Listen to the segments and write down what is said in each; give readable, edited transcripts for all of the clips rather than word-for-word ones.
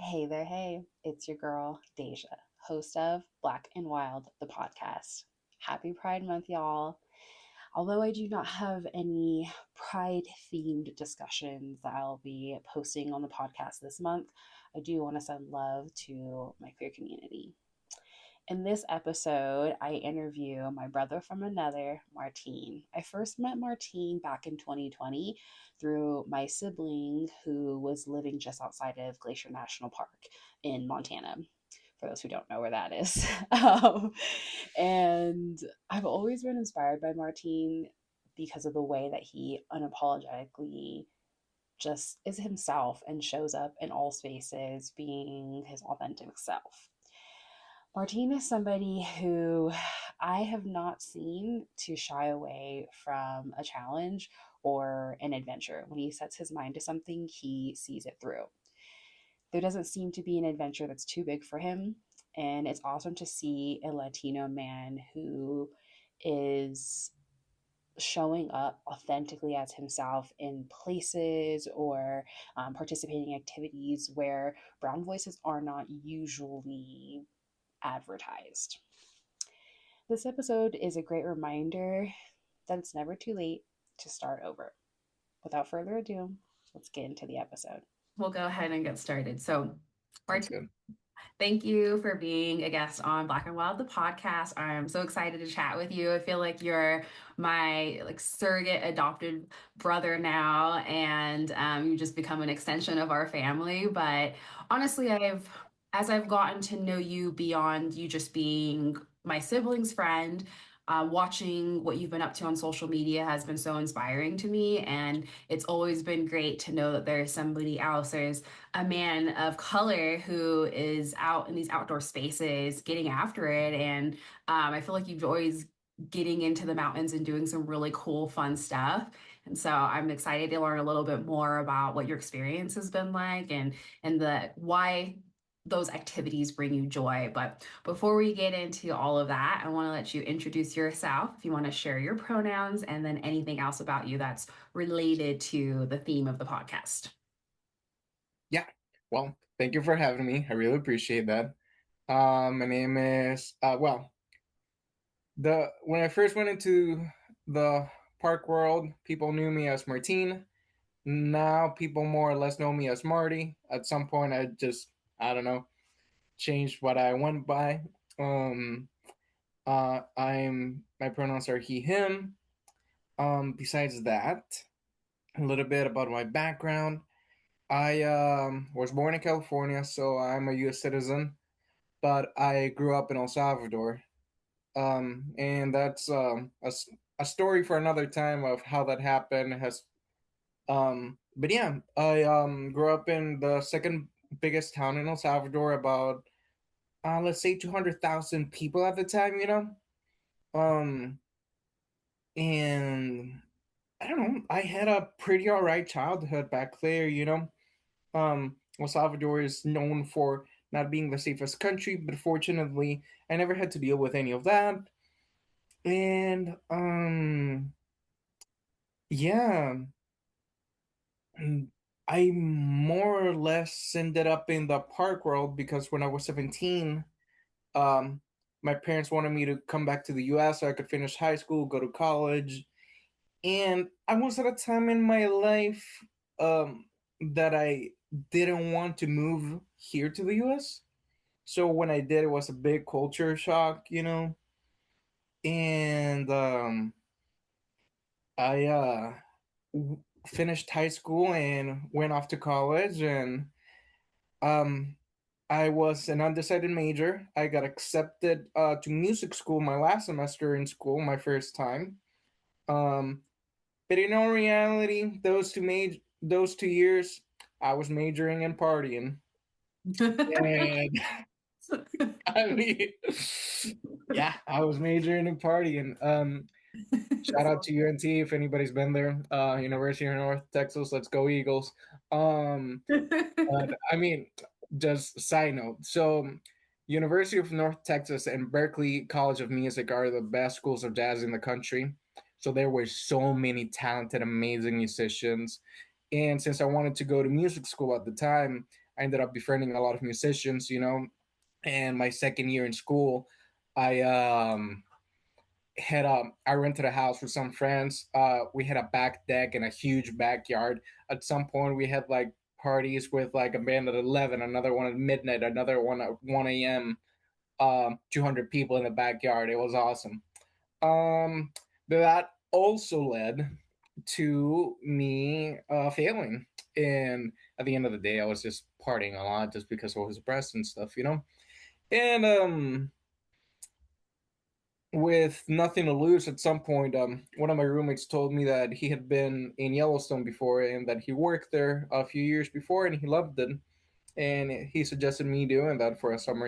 Hey there, hey, it's your girl, Deja, host of Black and Wild, the podcast. Happy Pride Month, y'all. Although I do not have any pride themed discussions that I'll be posting on the podcast this month, I do want to send love to my queer community. In this episode, I interview my brother from another, Martine. I first met Martine back in 2020 through my sibling who was living just outside of Glacier National Park in Montana. For those who don't know where that is. And I've always been inspired by Martine because of the way that he unapologetically just is himself and shows up in all spaces being his authentic self. Martine is somebody who I have not seen to shy away from a challenge or an adventure. When he sets his mind to something, he sees it through. There doesn't seem to be an adventure that's too big for him. And it's awesome to see a Latino man who is showing up authentically as himself in places or participating in activities where brown voices are not usually advertised. This episode is a great reminder that it's never too late to start over. Without further ado, let's get into the episode. We'll go ahead and get started. So, Sounds Martin, good. thank you for being a guest on Black and Wild, the podcast. I'm so excited to chat with you. I feel like you're my surrogate adopted brother now, and you just become an extension of our family. But honestly, as I've gotten to know you beyond you just being my sibling's friend, watching what you've been up to on social media has been so inspiring to me. And it's always been great to know that there's somebody else. There's a man of color who is out in these outdoor spaces getting after it. And I feel like you've always getting into the mountains and doing some really cool, fun stuff. And so I'm excited to learn a little bit more about what your experience has been like and the why those activities bring you joy. But before we get into all of that, I want to let you introduce yourself if you want to share your pronouns and then anything else about you that's related to the theme of the podcast. Yeah. Well, thank you for having me. I really appreciate that. My name is the when I first went into the park world, people knew me as Martine. Now people more or less know me as Marty. At some point I don't know, changed what I went by. Um I'm my pronouns are he him. Besides that, a little bit about my background. I was born in California, so I'm a U.S. citizen, but I grew up in El Salvador. And that's a story for another time of how that happened. But yeah, I grew up in the second biggest town in El Salvador, about let's say 200,000 people at the time. Um, and I don't know. I had a pretty alright childhood back there. El Salvador is known for not being the safest country, but fortunately, I never had to deal with any of that. And yeah, I more or less ended up in the park world because when I was 17, um, my parents wanted me to come back to the US so I could finish high school, go to college, and I was at a time in my life that I didn't want to move here to the US. So when I did, it was a big culture shock. And I finished high school and went off to college, and um, I was an undecided major. I got accepted to music school my last semester in school, my first time. Um, but in all reality, those 2 years, I was majoring in partying, and I mean, yeah, I was majoring in partying. Shout out to UNT if anybody's been there. University of North Texas, let's go Eagles. But I mean, just side note. So, University of North Texas and Berkeley College of Music are the best schools of jazz in the country. So there were so many talented, amazing musicians. And since I wanted to go to music school at the time, I ended up befriending a lot of musicians, And my second year in school, I I rented a house with some friends. We had a back deck and a huge backyard. At some point, we had like parties with like a band at 11, another one at midnight, another one at 1 a.m. 200 people in the backyard. It was awesome. Um, but that also led to me failing. And at the end of the day, I was just partying a lot just because I was depressed and stuff. And with nothing to lose, at some point, one of my roommates told me that he had been in Yellowstone before and that he worked there a few years before and he loved it. And he suggested me doing that for a summer.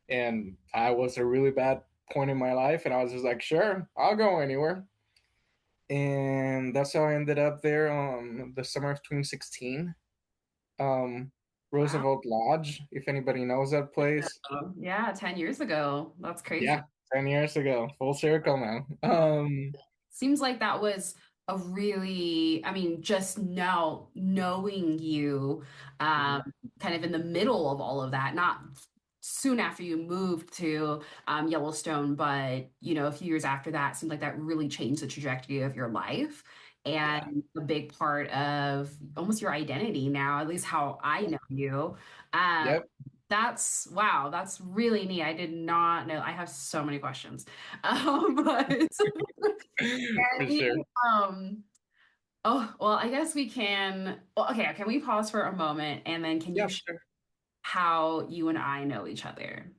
And I was a really bad point in my life, and I was just like, sure, I'll go anywhere. And that's how I ended up there the summer of 2016. Um, Wow. Roosevelt Lodge, if anybody knows that place. Yeah, 10 years ago. That's crazy. Yeah, 10 years ago, full circle now. Seems like that was a really, I mean, just now knowing you, um, kind of in the middle of all of that, not soon after you moved to Yellowstone, but a few years after that, seemed like that really changed the trajectory of your life Yeah, and a big part of almost your identity now, at least how I know you. Um, yep, that's wow, that's really neat. I did not know. I have so many questions. But for can sure. you, oh, well, I guess we can, well, okay, can we pause for a moment and then can Yeah, you for share sure. how you and I know each other?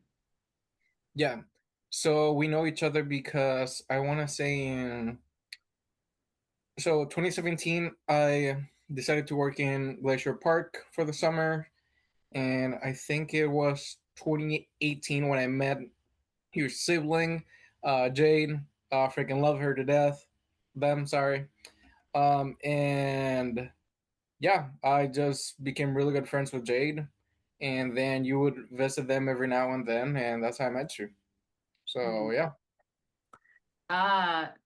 Yeah. So we know each other because I want to say in 2017 I decided to work in Glacier Park for the summer, and I think it was 2018 when I met your sibling, Jade. Freaking love her to death. Them, sorry. And yeah, I just became really good friends with Jade, and then you would visit them every now and then, and that's how I met you. So yeah,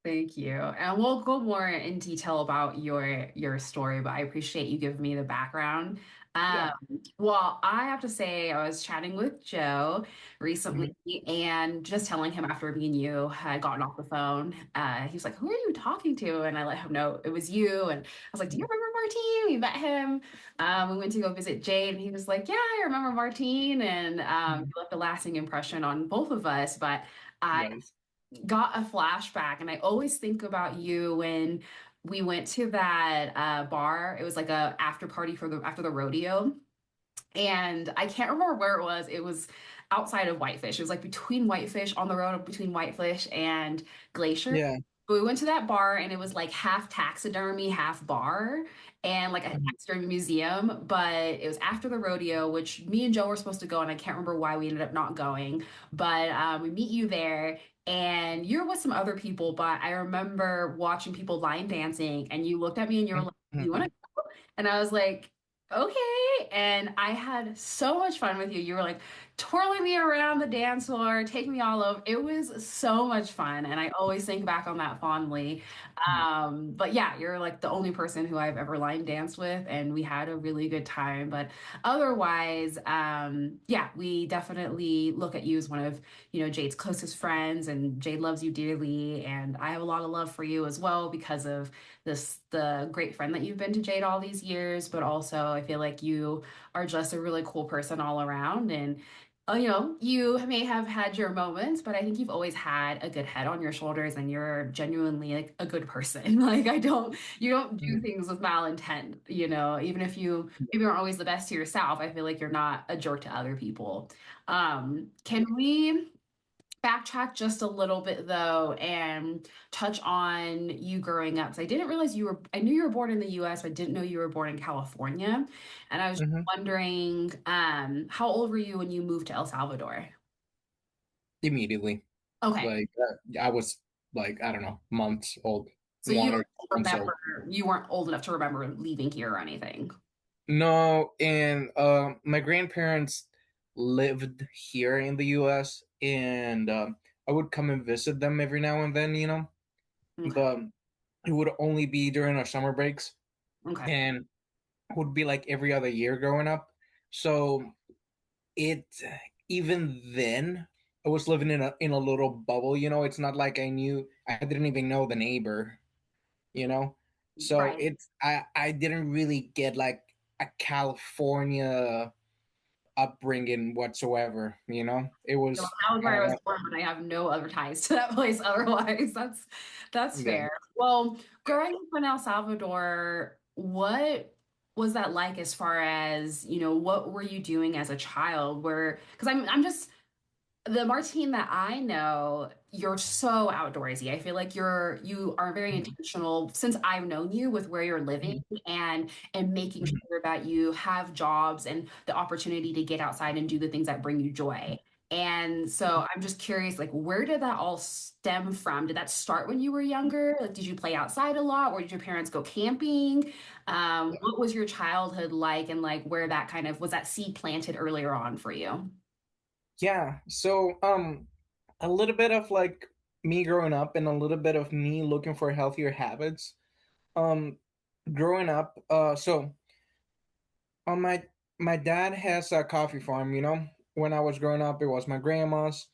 Thank you. And we'll go more in detail about your story, but I appreciate you giving me the background. Um, yeah. well, I have to say I was chatting with Joe recently Mhm. and just telling him after me and you had gotten off the phone, he was like, "Who are you talking to?" And I let him know it was you. And I was like, "Do you remember Martine?" We met him. We went to go visit Jade, and he was like, "Yeah, I remember Martine." And Mhm. he left a lasting impression on both of us. But I Nice. got a flashback, and I always think about you when we went to that bar. It was like a after party for the after the rodeo, and I can't remember where it was. It was outside of Whitefish. It was like between Whitefish, on the road between Whitefish and Glacier. Yeah. But we went to that bar and it was like half taxidermy, half bar, and like a Mhm. taxidermy museum. But it was after the rodeo, which me and Joe were supposed to go, and I can't remember why we ended up not going. But we meet you there, and you're with some other people. But I remember watching people line dancing, and you looked at me and you were like, "You want Mhm. to?" And I was like, okay. And I had so much fun with you. You were like twirling me around the dance floor, taking me all over. It was so much fun. And I always think back on that fondly. But yeah, you're like the only person who I've ever line danced with, and we had a really good time. But otherwise, yeah, we definitely look at you as one of, Jade's closest friends, and Jade loves you dearly. And I have a lot of love for you as well because of the great friend that you've been to Jade all these years, but also I feel like you are just a really cool person all around. And you may have had your moments, but I think you've always had a good head on your shoulders, and you're genuinely like a good person. Like you don't do Mhm. things with malintent, even if you maybe aren't always the best to yourself. I feel like you're not a jerk to other people. Can we backtrack just a little bit though and touch on you growing up? Because I didn't realize I knew you were born in the US, but I didn't know you were born in California. And I was Mhm. wondering, how old were you when you moved to El Salvador? Immediately. Okay. Like I was like, I don't know, months old, So you one or don't 2 months old. remember, you weren't old enough to remember leaving here or anything. No, and my grandparents lived here in the U.S. and I would come and visit them every now and then. Okay. But it would only be during our summer breaks, Okay. and it would be like every other year growing up. So it even then I was living in a little bubble, you know. It's not like I didn't even know the neighbor, you know. So Right. it's I didn't really get like a California upbringing whatsoever, you know. It Well, was that was I where don't I was know. born, but I have no other ties to that place otherwise. That's Yeah. fair. Well, growing up in El Salvador, what was that like as far as, what were you doing as a child? Because I'm just the Martine that I know, you're so outdoorsy. I feel like you are very Mhm. intentional since I've known you with where you're living and making sure that you have jobs and the opportunity to get outside and do the things that bring you joy. And so I'm just curious, like, where did that all stem from? Did that start when you were younger? Like, did you play outside a lot? Or did your parents go camping? What was your childhood like? And like, where that kind of was that seed planted earlier on for you? Yeah. So a little bit of like me growing up and a little bit of me looking for healthier habits. Um growing up, so my dad has a coffee farm, you know. When I was growing up, it was my grandma's,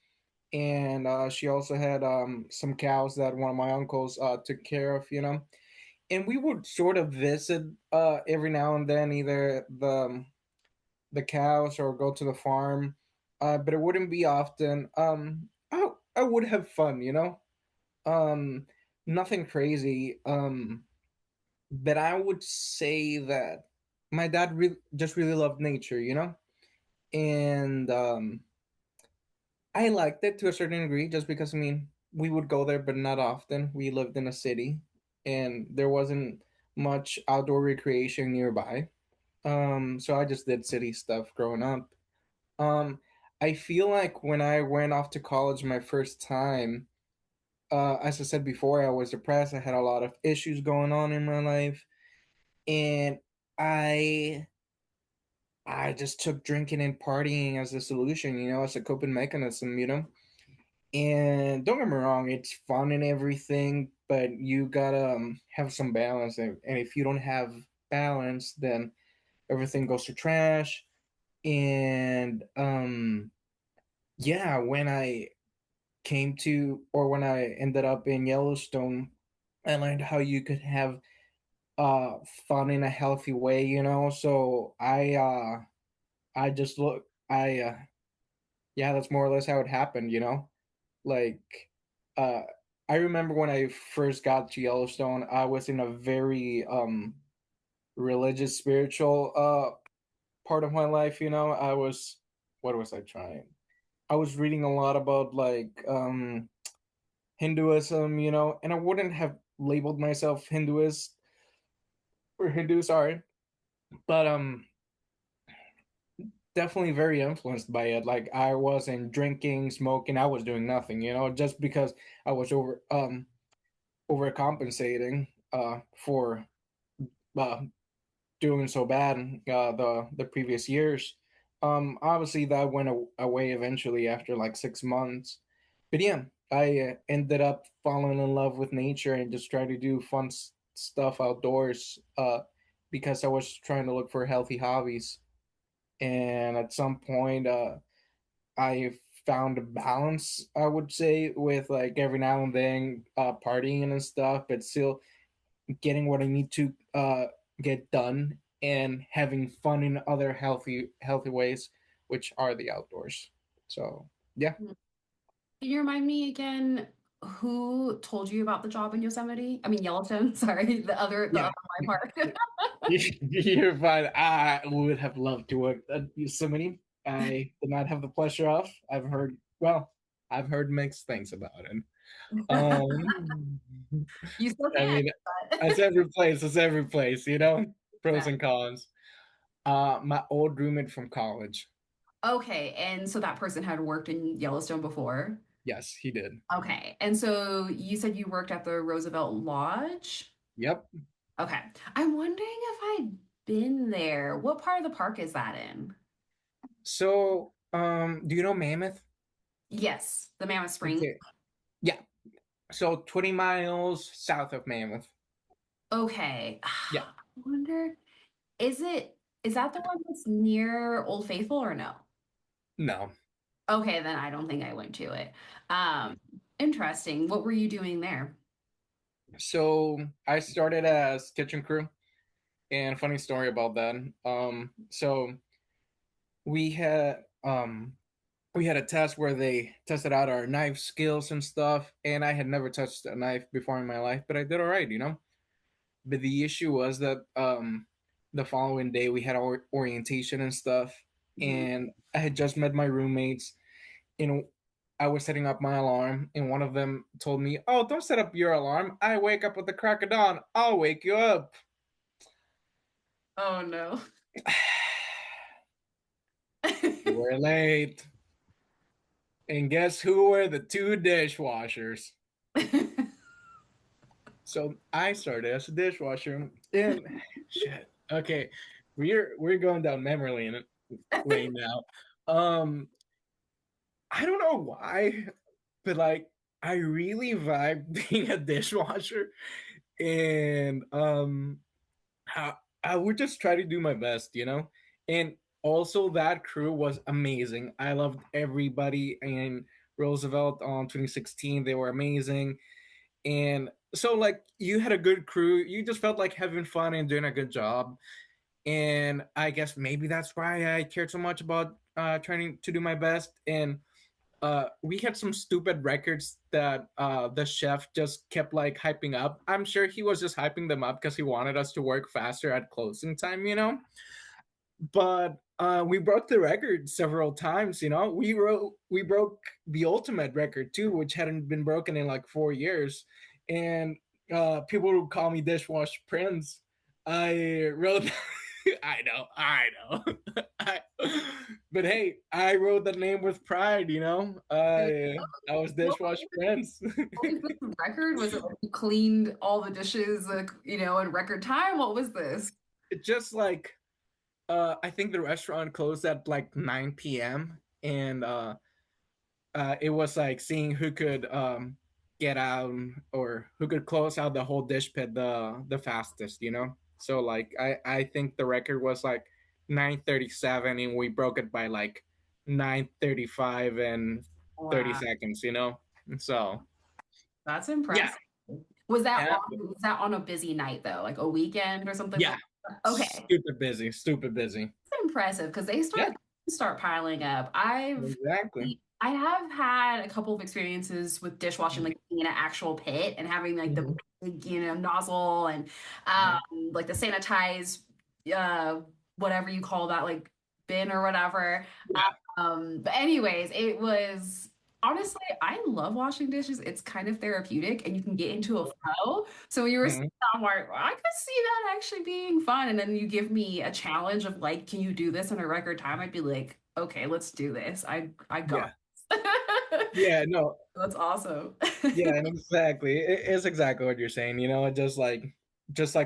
and she also had some cows that one of my uncles took care of, you know. And we would sort of visit every now and then, either the cows or go to the farm, but it wouldn't be often. I would have fun, you know. Um, Nothing crazy. But I would say that my dad just really loved nature, you know, and I liked it to a certain degree, just because I mean we would go there, but not often. We lived in a city, and there wasn't much outdoor recreation nearby. So I just did city stuff growing up. Um, I feel like when I went off to college my first time, as I said before, I was depressed. I had a lot of issues going on in my life, and I I just took drinking and partying as a solution, you know, as a coping mechanism, you know. And don't get me wrong, it's fun and everything, but you gotta have some balance. And if you don't have balance, then everything goes to trash. And yeah, when I came to, or when I ended up in Yellowstone, I learned how you could have uh fun in a healthy way, you know. So I just look I yeah, that's more or less how it happened, you know. Like uh I remember when I first got to Yellowstone, I was in a very religious, spiritual part of my life, you know. I was What was I trying? I was reading a lot about like Hinduism, you know, and I wouldn't have labeled myself Hinduist or Hindu, sorry, but definitely very influenced by it. Like I wasn't drinking, smoking, I was doing nothing, you know, just because I was overcompensating for uh doing so bad the previous years. Obviously that went away eventually after like 6 months. But yeah, I ended up falling in love with nature and just try to do fun stuff outdoors because I was trying to look for healthy hobbies. And at some point, I found a balance, I would say, with like every now and then partying and stuff, but still getting what I need to get done and having fun in other healthy ways, which are the outdoors. So yeah. Can you remind me again who told you about the job in Yosemite? I mean Yellowstone, sorry, the Yeah. other my part. You're fine. I would have loved to work at Yosemite. I did not have the pleasure of. I've heard mixed things about it. Um, You still I can. mean, But it's every place, you know, pros exactly. and cons. My old roommate from college. Okay, and so that person had worked in Yellowstone before. Yes, he did. Okay, and so you said you worked at the Roosevelt Lodge. Yep. Okay, I'm wondering if I'd been there. What part of the park is that in? So, do you know Mammoth? Yes, the Mammoth Spring. Okay. Yeah. So 20 miles south of Mammoth. Okay, Yeah. I wonder, is it? Is that the one that's near Old Faithful or no? No. Okay, then I don't think I went to it. Um, Interesting. What were you doing there? So I started as kitchen crew, and funny story about that. So we had um we had a test where they tested out our knife skills and stuff, and I had never touched a knife before in my life, but I did all right, you know. But the issue was that the following day we had our orientation and stuff, Mhm. and I had just met my roommates, and I was setting up my alarm, and one of them told me, "Oh, don't set up your alarm. I wake up with the crack of dawn. I'll wake you up." Oh no. We're late. And guess who were the two dishwashers? So I started as a dishwasher. And shit. Okay. We're going down memory lane now. Um I don't know why, but like I really vibe being a dishwasher. And I, I would just try to do my best, you know? And also that crew was amazing. I loved everybody in Roosevelt on 2016. They were amazing. And so like you had a good crew. You just felt like having fun and doing a good job. And I guess maybe that's why I cared so much about trying to do my best. And we had some stupid records that the chef just kept like hyping up. I'm sure he was just hyping them up because he wanted us to work faster at closing time, you know. But we broke the record several times. You know, we broke the ultimate record too, which hadn't been broken in like 4 years. And people would call me Dishwash Prince. I wrote. I know. I, but hey, I wrote the name with pride. You know, I was What Dishwash Prince. was this record? Was it like you cleaned all the dishes, like, in record time? What was this? It just like I think the restaurant closed at like 9 p.m. and it was like seeing who could get out or who could close out the whole dish pit the fastest, you know. So like I think the record was like 9:37 and we broke it by like 9:35 and 30 Wow, seconds, you know. And so that's yeah, impressive. Was that and, on a busy night though, like a weekend or something yeah, like that? Okay. stupid busy, stupid busy. It's impressive because they Yeah, start piling up. exactly. I have had a couple of experiences with dishwashing, like being in an actual pit and having like the Mhm, big, nozzle and mhm. like the sanitized uh whatever you call that, like bin or whatever. Yeah. But anyways, it was honestly, I love washing dishes. It's kind of therapeutic and you can get into a flow. So when you were saying Mhm. that, I'm like, I could see that actually being fun. And then you give me a challenge of like, can you do this in a record time? I'd be like, okay, let's do this. I got Yeah. this. Yeah, no, That's awesome. yeah, and exactly. It's exactly what you're saying, you know, just like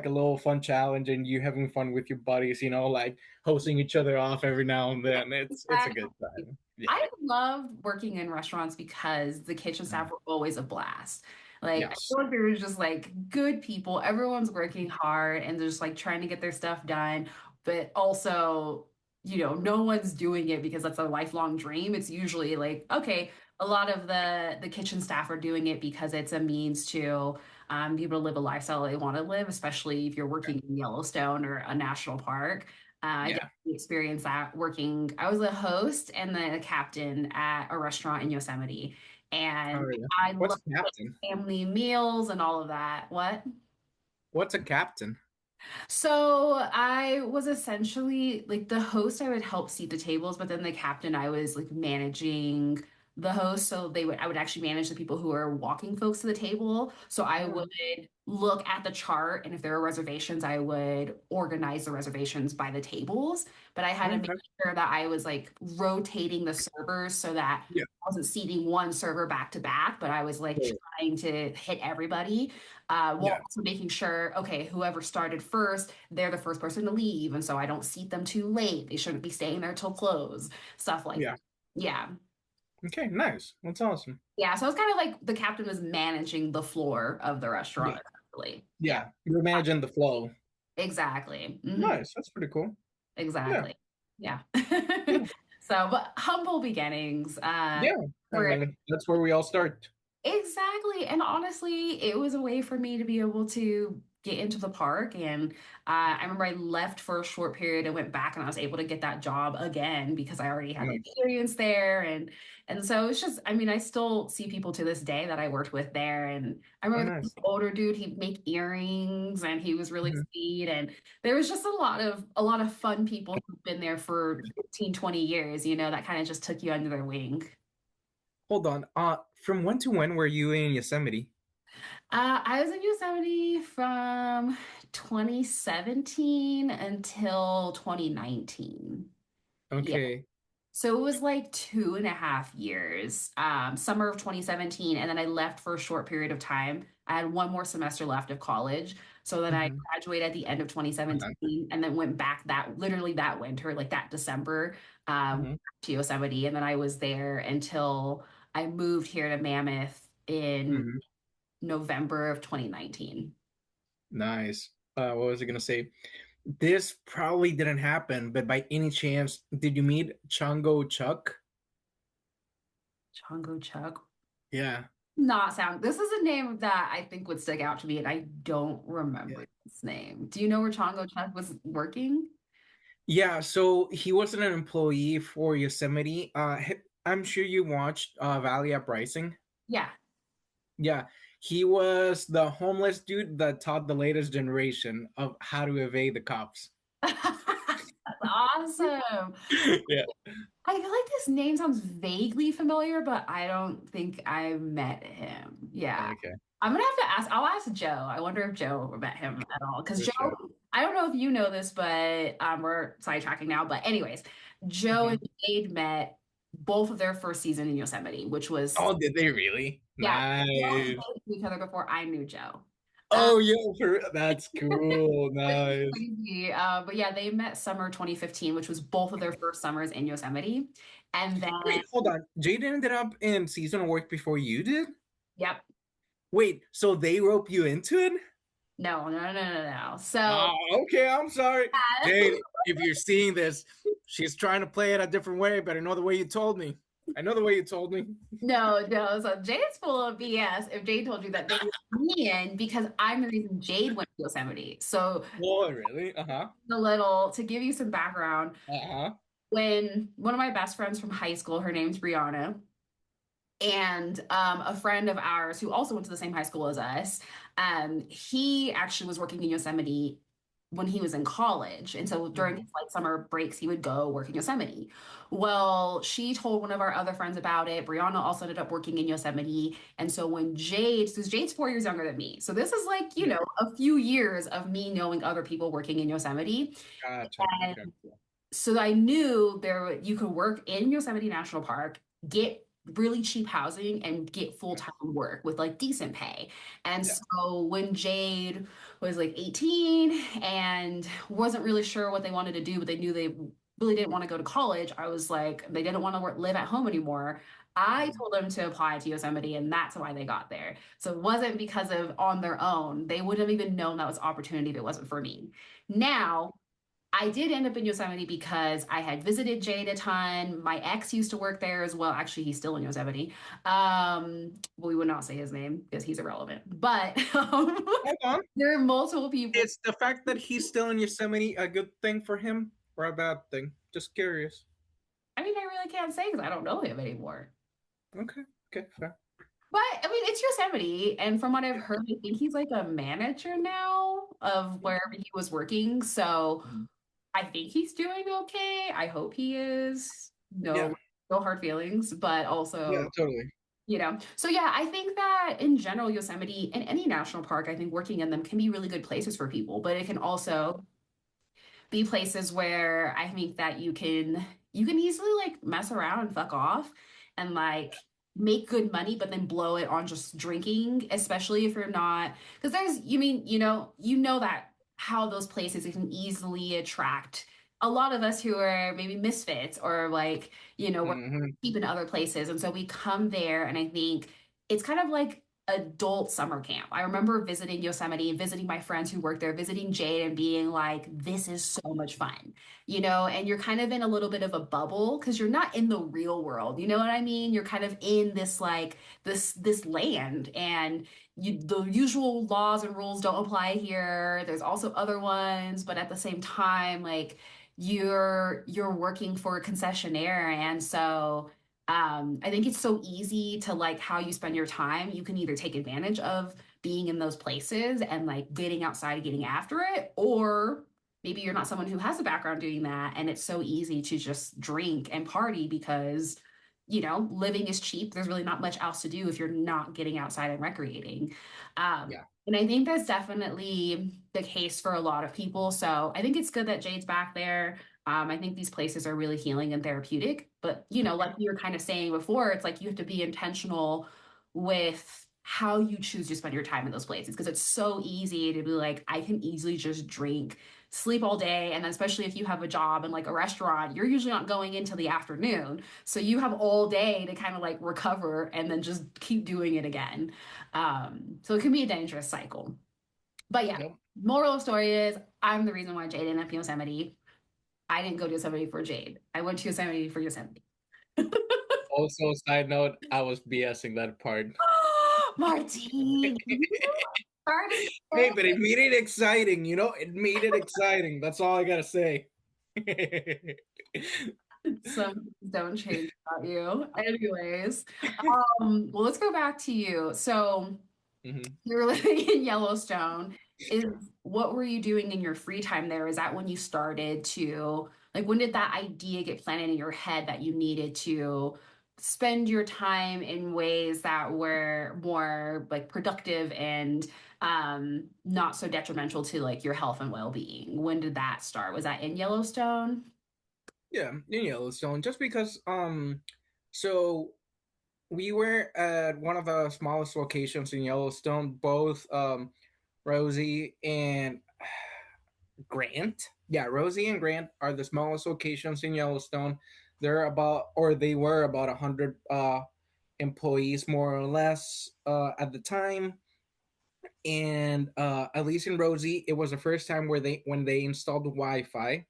a little fun challenge and you having fun with your buddies, you know, like hosting each other off every now and then. It's a good Exactly. time. Yeah. I loved working in restaurants because the kitchen Mhm. staff were always a blast. Like, I Yes. feel like there was just like good people. Everyone's working hard and they're just like trying to get their stuff done, but also, no one's doing it because that's a lifelong dream. It's usually like, okay, a lot of the kitchen staff are doing it because it's a means to be able to live a lifestyle they want to live, especially if you're working in Yellowstone or a national park. I Yeah. definitely experienced that working. I was a host and then a captain at a restaurant in Yosemite. Oh And yeah. I What's love a captain? family meals and all of that. What? What's a captain? So I was essentially like the host, I would help seat the tables, but then the captain, I was like managing the host. So I would actually manage the people who are walking folks to the table. So I Oh, would look at the chart, and if there were reservations, I would organize the reservations by the tables. But I had to make okay. sure that I was like rotating the servers so that Yeah. I wasn't seating one server back to back, but I was like Cool. trying to hit everybody while Yeah. also making sure, okay, whoever started first, they're the first person to leave. And so I don't seat them too late. They shouldn't be staying there till close, stuff like Yeah. that. Yeah. Okay, nice. That's awesome. Yeah. So it's kind of like the captain was managing the floor of the restaurant, Yeah. essentially. Yeah. Yeah. You're managing the flow. Exactly. Nice. That's pretty cool. Yeah, Exactly. Yeah. yeah, So, but humble beginnings. yeah. I Where mean, that's where we all start. Exactly. And honestly, it was a way for me to be able to get into the park. And I remember I left for a short period and went back and I was able to get that job again because I already had the Nice. experience there. And so it's just, I mean, I still see people to this day that I worked with there. And I Oh, remember this nice. older dude, he'd make earrings and he was really Mhm. sweet. And there was just a lot of fun people who've been there for 15, 20 years, that kind of just took you under their wing. Hold on. From when to when were you in Yosemite? I was in Yosemite from 2017 until 2019. Yeah. Okay. So it was like 2.5 years, summer of 2017. And then I left for a short period of time. I had one more semester left of college. So then I Mm-hmm. graduated at the end of 2017 and then went back literally that winter, like that December, Mm-hmm. to Yosemite. And then I was there until I moved here to Mammoth in Mm-hmm. November of 2019. Nice. What was I gonna say? This probably didn't happen, but by any chance, did you meet Chongo Chuck? Chongo Chug. Yeah. Not sound. This is a name that I think would stick out to me, and I don't Yeah. remember his name. Do you know where Chongo Chug was working? Yeah, so he wasn't an employee for Yosemite. I'm sure you watched Valley Uprising. Yeah. Yeah, he was the homeless dude that taught the latest generation of how to evade the cops. That's awesome. Yeah. I feel like this name sounds vaguely familiar, but I don't think I met him. Yeah. Okay, I'm gonna have to ask. I'll ask Joe. I wonder if Joe met him at all. Because for Joe, sure. I don't know if you know this, but we're sidetracking now. But anyways, Joe and Mhm. Jade met both of their first season in Yosemite, which was, Oh, did they really? yeah, Joe and Nice. Jade knew each other before I knew Joe. Um, Oh, yeah, that's cool. which is Nice. crazy. But yeah, they met summer 2015, which was both of their first summers in Yosemite. And then, Wait, hold on. Jade ended up in seasonal work before you did? yep. Wait, so they rope you into it? No, no, no, no, no. So, Oh, okay. I'm sorry. yeah. Jade, if you're seeing this, she's trying to play it a different way, but I know the way you told me. I know the way you told me. No, no. So Jade's full of BS if Jade told you that they were me in because I'm the reason Jade went to Yosemite. So Oh, really? Uh-huh. to give you some background, Uh-huh. when one of my best friends from high school, her name's Brianna, and a friend of ours who also went to the same high school as us, he actually was working in Yosemite when he was in college. And so during his Mhm. like summer breaks, he would go work in Yosemite. Well, she told one of our other friends about it. Brianna also ended up working in Yosemite. And so when because Jade's 4 years younger than me. So this is like, Yeah. a few years of me knowing other people working in Yosemite. Gotcha. Okay. So I knew you could work in Yosemite National Park, get really cheap housing, and get full-time work with like decent pay. And Yeah. so when Jade was like 18 and wasn't really sure what they wanted to do, but they knew they really didn't want to go to college, I was like, they didn't want to live at home anymore. I Mhm. told them to apply to Yosemite, and that's why they got there. So it wasn't because of on their own. They wouldn't have even known that was opportunity if it wasn't for me. Now, I did end up in Yosemite because I had visited Jade a ton. My ex used to work there as well. Actually, he's still in Yosemite. We would not say his name because he's irrelevant. But Hold on. there are multiple people. Is the fact that he's still in Yosemite a good thing for him or a bad thing? Just curious. I mean, I really can't say because I don't know him anymore. Okay. Okay. Fair. But I mean, it's Yosemite, and from what I've heard, I think he's like a manager now of wherever he was working. So Mhm. I think he's doing okay. I hope he is. Yeah. No hard feelings, but Yeah. also Totally. So yeah, I think that in general, Yosemite and any national park, I think working in them can be really good places for people, but it can also be places where I think that you can easily like mess around and fuck off and like make good money, but then blow it on just drinking, especially if you're not because you know that how those places can easily attract a lot of us who are maybe misfits or we're Hmm. cheap in other places. And so we come there and I think it's kind of like adult summer camp. I remember visiting Yosemite, visiting my friends who worked there, visiting Jade and being like, this is so much fun, and you're kind of in a little bit of a bubble because you're not in the real world. You know what I mean? You're kind of in this like this land and the usual laws and rules don't apply here. There's also other ones, but at the same time, like you're working for a concessionaire. And so I think it's so easy to like how you spend your time. You can either take advantage of being in those places and like getting outside and getting after it, or maybe you're not someone who has a background doing that. And it's so easy to just drink and party because, living is cheap. There's really not much else to do if you're not getting outside and recreating. Yeah. And I think that's definitely the case for a lot of people. So I think it's good that Jade's back there. I think these places are really healing and therapeutic. But, like you were kind of saying before, it's like you have to be intentional with how you choose to spend your time in those places because it's so easy to be like, I can easily just drink, sleep all day. And then, especially if you have a job in like a restaurant, you're usually not going into the afternoon. So you have all day to kind of like recover and then just keep doing it again. So it can be a dangerous cycle. But yeah, Yep. moral of story is I'm the reason why Jade ended up in Yosemite. I didn't go to Yosemite for Jade. I went to Yosemite for Yosemite. Also, side note, I was BSing that part. Martine, you started Hey, but it made it exciting, It made it exciting. That's all I gotta say. some things don't change about you. Anyways, well, let's go back to you. So Mhm. you're living in Yellowstone. Is what were you doing in your free time there? Is that when you started to like when did that idea get planted in your head that you needed to spend your time in ways that were more like productive and not so detrimental to like your health and well-being? When did that start? Was that in Yellowstone? Yeah, in Yellowstone. Just because, so we were at one of the smallest locations in Yellowstone. Both Rosie and Grant. Yeah, Rosie and Grant are the smallest locations in Yellowstone. They were about 100 employees, more or less, at the time. And at least in Rosie, it was the first time when they installed Wi-Fi,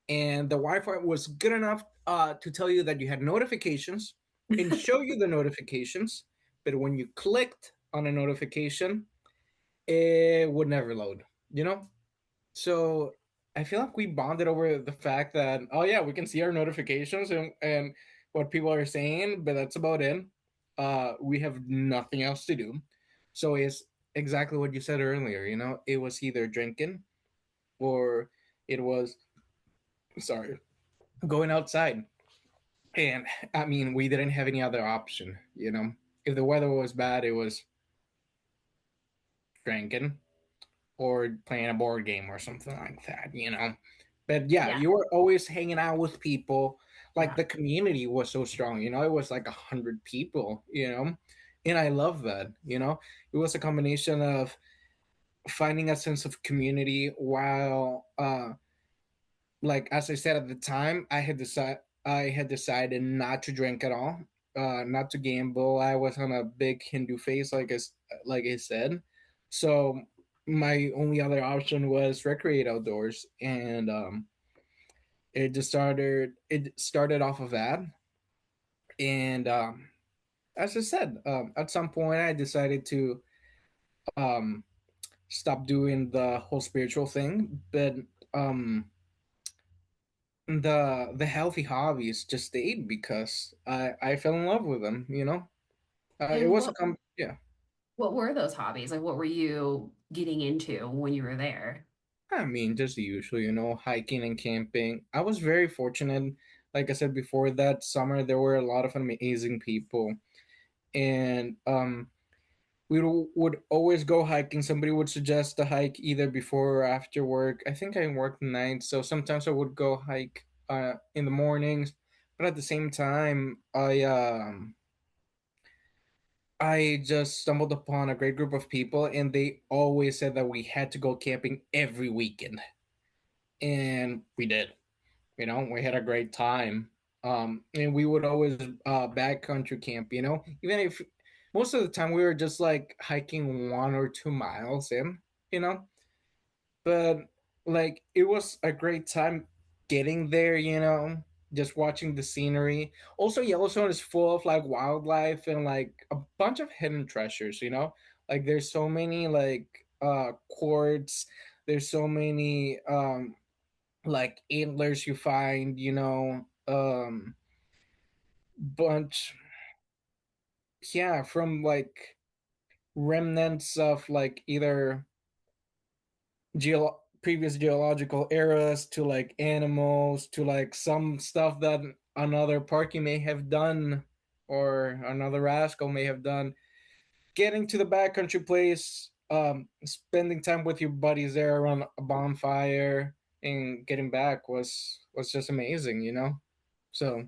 and the Wi-Fi was good enough to tell you that you had notifications and show you the notifications, but when you clicked on a notification, it would never load. You know, so I feel like we bonded over the fact that, oh yeah, we can see our notifications and what people are saying, but that's about it. We have nothing else to do. So it's exactly what you said earlier. It was either drinking or it was, sorry, going outside. And I mean, we didn't have any other option. If the weather was bad, it was drinking or playing a board game or something like that. But yeah, Yeah, you were always hanging out with people. Like yeah. the community was so strong. It was like 100 people. And I love that. It was a combination of finding a sense of community while, like as I said at the time, I had decided not to drink at all, not to gamble. I was on a big Hindu phase, like I said. So my only other option was recreate outdoors, and it started off of that. And as I said, at some point I decided to um, stop doing the whole spiritual thing, but um, the healthy hobbies just stayed because I fell in love with them. It And was yeah. what were those hobbies? Like what were you getting into when you were there? I mean, just the usual, hiking and camping. I was very fortunate. Like I said before, that summer there were a lot of amazing people, and we would always go hiking. Somebody would suggest a hike either before or after work. I think I worked nights, so sometimes I would go hike in the mornings. But at the same time, I just stumbled upon a great group of people, and they always said that we had to go camping every weekend, and we did. We had a great time, and we would always backcountry camp. Even if most of the time we were just like hiking 1 or 2 miles in, you know. But like it was a great time getting there, just watching the scenery. Also, Yellowstone is full of like wildlife and like a bunch of hidden treasures, like there's so many like quartz, there's so many like antlers you find, bunch, yeah, from like remnants of like either previous geological eras to like animals to like some stuff that another parky may have done or another rascal may have done. Getting to the backcountry place, spending time with your buddies there around a bonfire and getting back was just amazing, so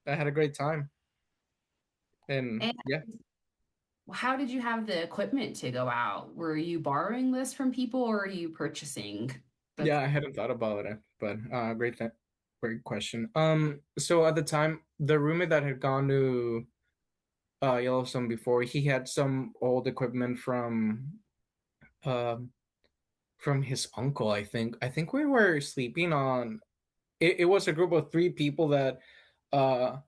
I had a great time. And And yeah. how did you have the equipment to go out? Were you borrowing this from people or are you purchasing the? Yeah, I hadn't thought about it, but great question. So at the time, the roommate that had gone to Yellowstone before, he had some old equipment um from his uncle. I think we were sleeping on. It was a group of three people uh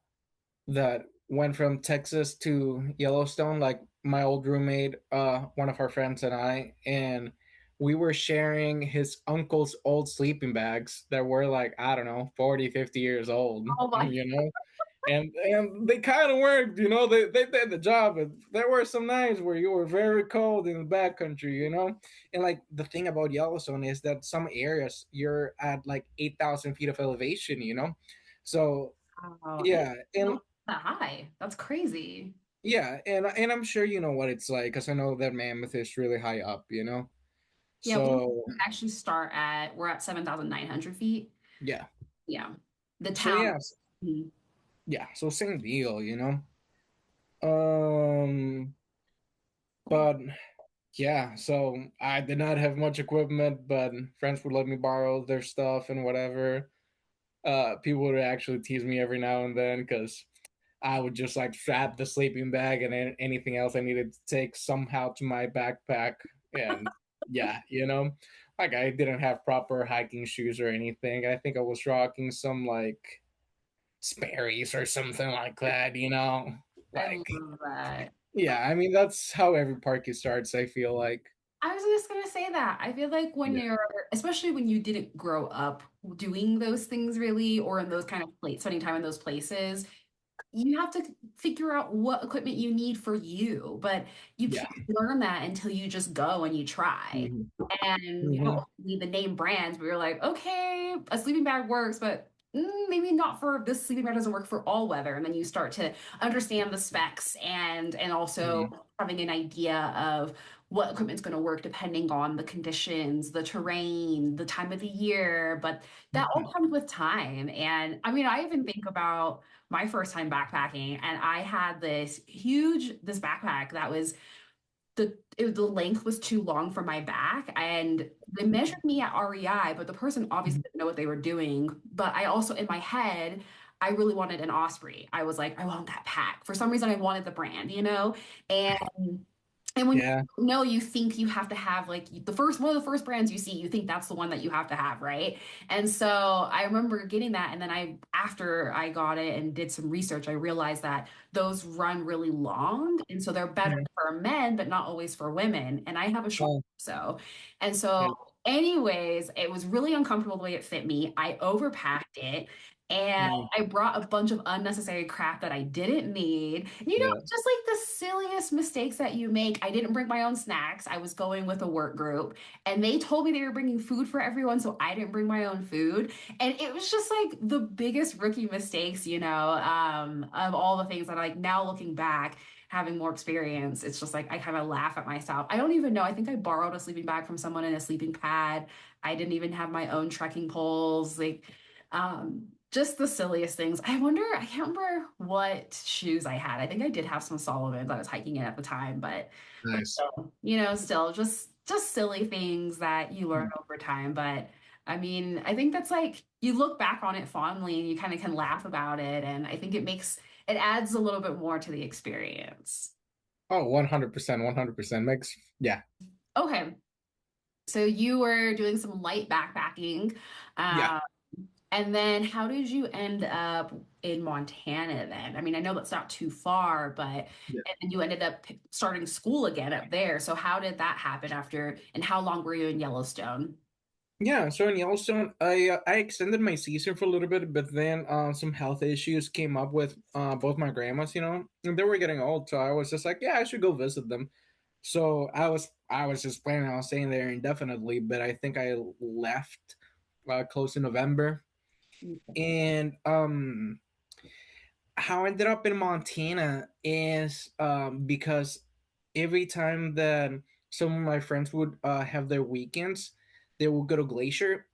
that went from Texas to Yellowstone, like my old roommate, one of our friends, and I, and we were sharing his uncle's old sleeping bags that were like, I don't know, 40, 50 years old, Oh my. and they kind of worked, they did the job. But there were some nights where you were very cold in the backcountry, and like the thing about Yellowstone is that some areas you're at like 8,000 feet of elevation, so Wow. And yeah. And not that high. That's crazy. yeah, and I'm sure you know what it's like because I know that Mammoth is really high up, Yeah, we So actually we're at 7,900 feet. yeah, Yeah. The so town. yeah, Mhm. yeah, so same deal, Um, but yeah, so I did not have much equipment, but friends would let me borrow their stuff and whatever. People would actually tease me every now and then because I would just like strap the sleeping bag and anything else I needed to take somehow to my backpack. And yeah, like I didn't have proper hiking shoes or anything. I think I was rocking some like Sperry's or something like that, I Like, love that. yeah, I mean, that's how every party starts, I feel like. I was just gonna say that. I feel like when Yeah. you're, especially when you didn't grow up doing those things really, or in those kind of place, spending time in those places, you have to figure out what equipment you need for you, but you Yeah. can't learn that until you just go and you try. Hmm. And you Hmm. don't need the name brands, but you're like, okay, a sleeping bag works, but maybe not for this sleeping bag doesn't work for all weather. And then you start to understand the specs and also Hmm. having an idea of what equipment's going to work depending on the conditions, the terrain, the time of the year. But that all comes with time. And I mean, I even think about my first time backpacking, and I had this backpack that was the length was too long for my back, and they measured me at REI, but the person obviously didn't know what they were doing. But I also in my head, I really wanted an Osprey. I was like, I want that pack. For some reason, I wanted the brand, and and when you Yeah. know, you think you have to have like the first one of the first brands you see, you think that's the one that you have to have, right? And so I remember getting that, and then after I got it and did some research, I realized that those run really long, and so they're better Mhm. for men, but not always for women. And I have a short, Oh, and so. yeah. Anyways, it was really uncomfortable the way it fit me. I overpacked it. And Mm. I brought a bunch of unnecessary crap that I didn't need. Yeah. Just like the silliest mistakes that you make. I didn't bring my own snacks. I was going with a work group, and they told me they were bringing food for everyone, so I didn't bring my own food. And it was just like the biggest rookie mistakes, of all the things that like now looking back, having more experience, it's just like I kind of laugh at myself. I don't even know. I think I borrowed a sleeping bag from someone in a sleeping pad. I didn't even have my own trekking poles. Just the silliest things. I can't remember what shoes I had. I think I did have some Solomons. I was hiking in at the time, but Nice. still, still just silly things that you learn over time. But I mean, I think that's like you look back on it fondly and you kind of can laugh about it. And I think it adds a little bit more to the experience. Oh, 100%, 100%. Makes, yeah. Okay. So you were doing some light backpacking. Yeah. Um, and then how did you end up in Montana then? I mean, I know that's not too far, but Yeah. and then you ended up starting school again up there. So how did that happen after, and how long were you in Yellowstone? Yeah, so in Yellowstone, I extended my season for a little bit, but then some health issues came up with both my grandmas, and they were getting old, so I was just like, yeah, I should go visit them. So I was just planning on staying there indefinitely, but I think I left close to November, and how I ended up in Montana is because every time that some of my friends would have their weekends, they would go to Glacier,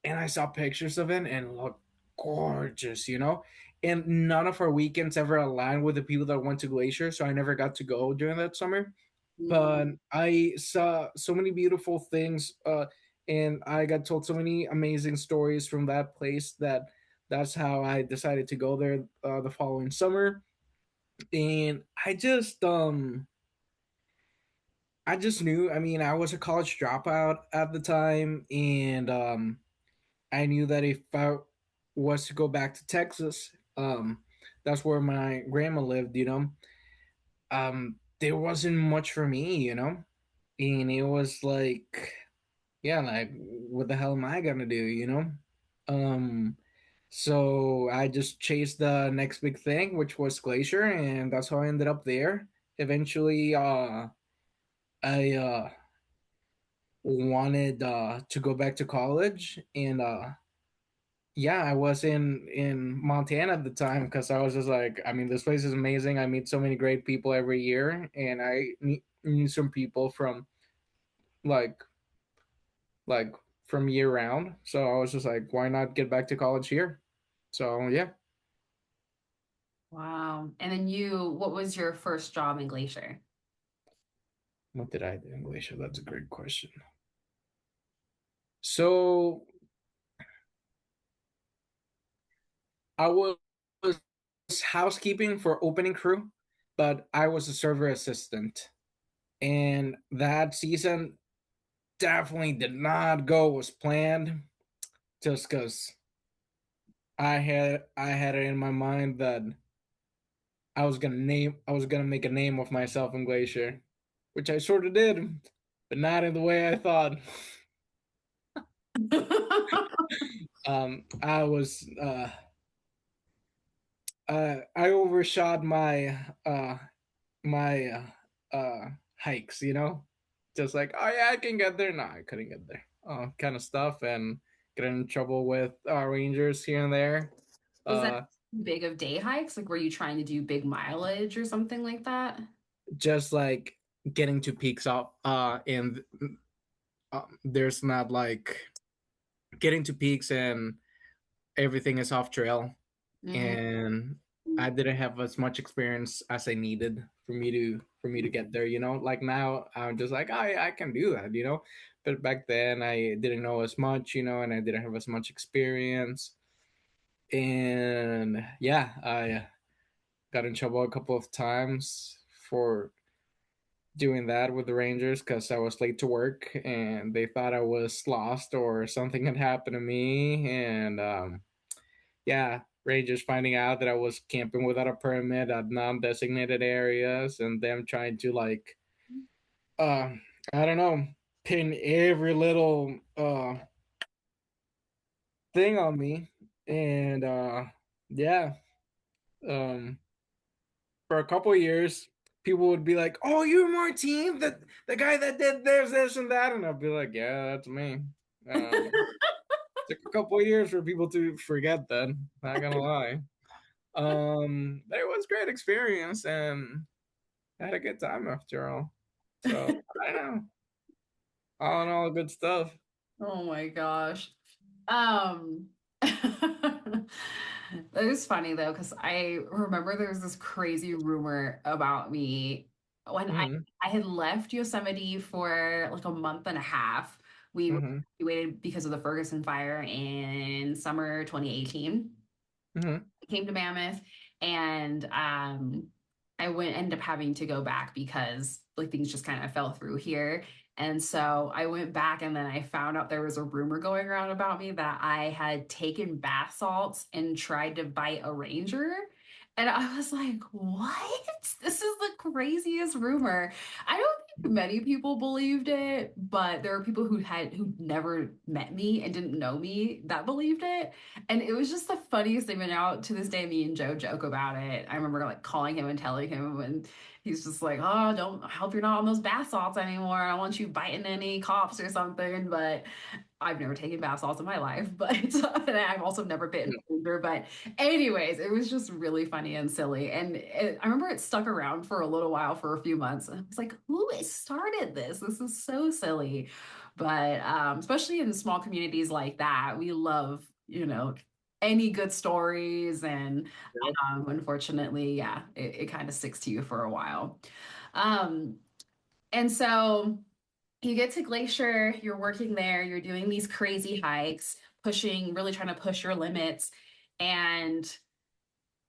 and I saw pictures of it and it looked gorgeous. And none of our weekends ever aligned with the people that went to Glacier, so I never got to go during that summer. But Mm. I saw so many beautiful things, and I got told so many amazing stories from that place that that's how I decided to go there the following summer. And I just knew. I mean, I was a college dropout at the time, and I knew that if I was to go back to Texas, that's where my grandma lived. There wasn't much for me. And it was like, yeah, like what the hell am I gonna do? Um, so I just chased the next big thing, which was Glacier, and that's how I ended up there. Eventually, I wanted to go back to college, and yeah, I was in Montana at the time because I was just like, I mean, this place is amazing. I meet so many great people every year, and I knew some people from like like from year round. So I was just like, why not get back to college here? So yeah. Wow. And then what was your first job in Glacier? What did I do in Glacier? That's a great question. So I was housekeeping for opening crew, but I was a server assistant. And that season definitely did not go as planned just because I had it in my mind that I was gonna make a name of myself in Glacier, which I sort of did, but not in the way I thought. I was I overshot my hikes. Just like, oh yeah, I can get there. No, I couldn't get there. Kind of stuff, and getting in trouble with rangers here and there. Was that Uh, big of day hikes? Like, were you trying to do big mileage or something like that? just like getting to peaks up, and there's not like getting to peaks and everything is off trail, Mm. and I didn't have as much experience as I needed for me to get there. Like now I'm just like I can do that. But back then I didn't know as much, and I didn't have as much experience. And yeah, I got in trouble a couple of times for doing that with the Rangers because I was late to work and they thought I was lost or something had happened to me. And yeah, Rangers finding out that I was camping without a permit at non-designated areas, and them trying to like, uh, I don't know, pin every little thing on me, and yeah, um, for a couple of years, people would be like, "Oh, you're Martine, the guy that did this and that," and I'd be like, "Yeah, that's me." Took a couple of years for people to forget that. Not gonna lie. But it was a great experience, and I had a good time after all. So I don't know. All in all, good stuff. Oh my gosh. Um, that was funny though, because I remember there was this crazy rumor about me when I Mm-hmm. I had left Yosemite for like a month and a half. We Mm-hmm. waited because of the Ferguson fire in summer 2018. Mm-hmm. I came to Mammoth and I went ended up having to go back because like things just kind of fell through here. And so I went back and then I found out there was a rumor going around about me that I had taken bath salts and tried to bite a ranger. And I was like, what? This is the craziest rumor. I don't think many people believed it, but there were people who never met me and didn't know me that believed it. And it was just the funniest thing. And now to this day, me and Joe joke about it. I remember like calling him and telling him, and he's just like, "Oh, don't I hope you're not on those bath salts anymore. I don't want you biting any cops or something." But I've never taken bath salts in my life, but and I've also never bitten a cougar. But anyways, it was just really funny and silly. And I remember it stuck around for a little while, for a few months. And I was like, who started this? This is so silly. But especially in small communities like that, we love, any good stories. And unfortunately, yeah, it kind of sticks to you for a while. Um, and so you get to Glacier, you're working there, you're doing these crazy hikes, really trying to push your limits. And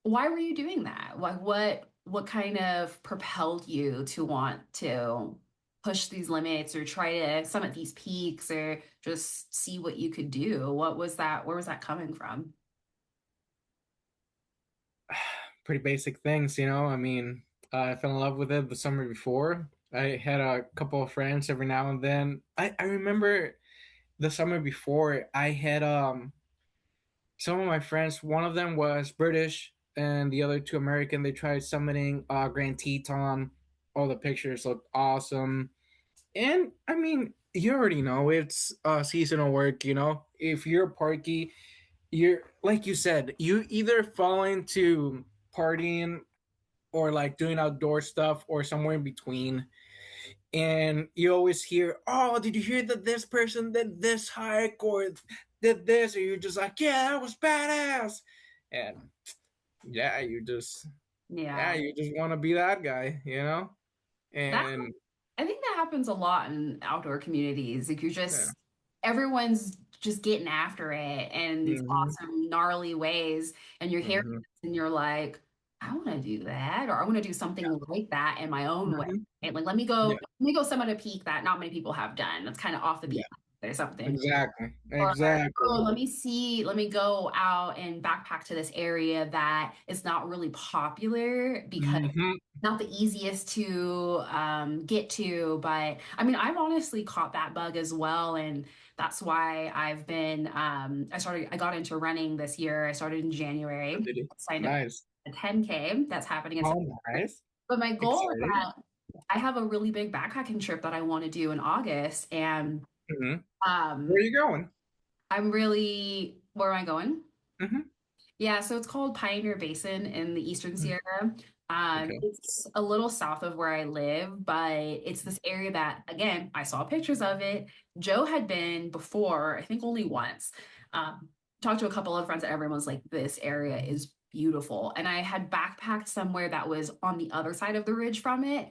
why were you doing that? What kind of propelled you to want to push these limits or try to summit these peaks or just see what you could do? What was that? Where was that coming from? Pretty basic things, I mean, I fell in love with it the summer before. I had a couple of friends every now and then. I remember the summer before I had some of my friends. One of them was British and the other two American. They tried summiting Grand Teton. All the pictures looked awesome. And I mean, you already know it's seasonal work. If you're parky, you're like you said, you either fall into partying or like doing outdoor stuff or somewhere in between. And you always hear, "Oh, did you hear that this person did this hike or did this?" Or you're just like, "Yeah, that was badass." And yeah, Yeah. you just want to be that guy. That And I think that happens a lot in outdoor communities. Like yeah. everyone's just getting after it in these Hmm. awesome, gnarly ways. And you're hearing Hmm. this and you're like, I want to do that, or I want to do something like that in my own way. Hmm. And like, Yeah. let me go summit a peak that not many people have done. That's kind of off the Yeah. beat or something. Exactly. Or, oh, Exactly. let me go out and backpack to this area that is not really popular because Hmm. not the easiest to get to. But I mean, I've honestly caught that bug as well. And that's why I got into running this year. I started in January, signed up Nice. for a 10K that's happening in Oh, September. nice. But my goal is Exciting. that I have a really big backpacking trip that I want to do in August. And Hmm. Where um, are you going? where am I going? Hmm. Yeah, so it's called Pioneer Basin in the Eastern Sierra. Okay. It's a little south of where I live, but it's this area that, again, I saw pictures of it. Joe had been before, I think only once. Talked to a couple of friends, and everyone's like, this area is beautiful. And I had backpacked somewhere that was on the other side of the ridge from it.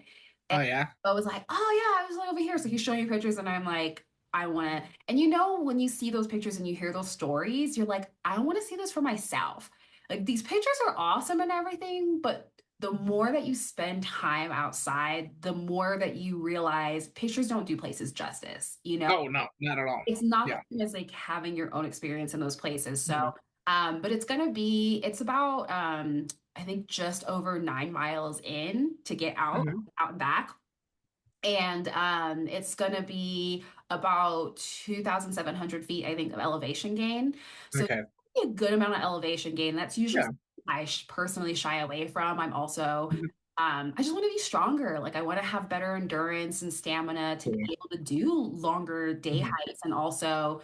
Oh And yeah. I was like, oh yeah, I was like over here. So he's showing me pictures, and I'm like, I want to. And when you see those pictures and you hear those stories, you're like, I want to see this for myself. Like these pictures are awesome and everything, but the more that you spend time outside, the more that you realize pictures don't do places justice. Oh no, not at all. It's not the Yeah. same as like having your own experience in those places. So, Hmm. but it's about, I think just over 9 miles in to get Hmm. out and back. And it's going to be about 2,700 feet, I think, of elevation gain. So Okay. a good amount of elevation gain. That's usually Yeah. something I personally shy away from. I'm also, Mhm. I just want to be stronger. Like I want to have better endurance and stamina to be Cool. able to do longer day Mhm. hikes and also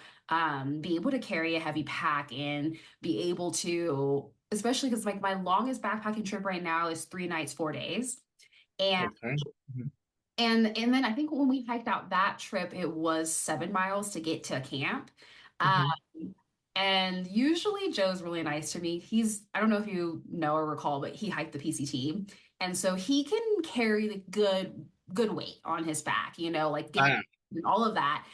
be able to carry a heavy pack and be able to, especially because like my longest backpacking trip right now is 3 nights, 4 days. And Okay. Mhm. and then I think when we hiked out that trip, it was 7 miles to get to camp. Um, Mhm. and usually Joe's really nice to me. I don't know if you know or recall, but he hiked the PCT. And so he can carry the good weight on his back, like I getting know. and all of that.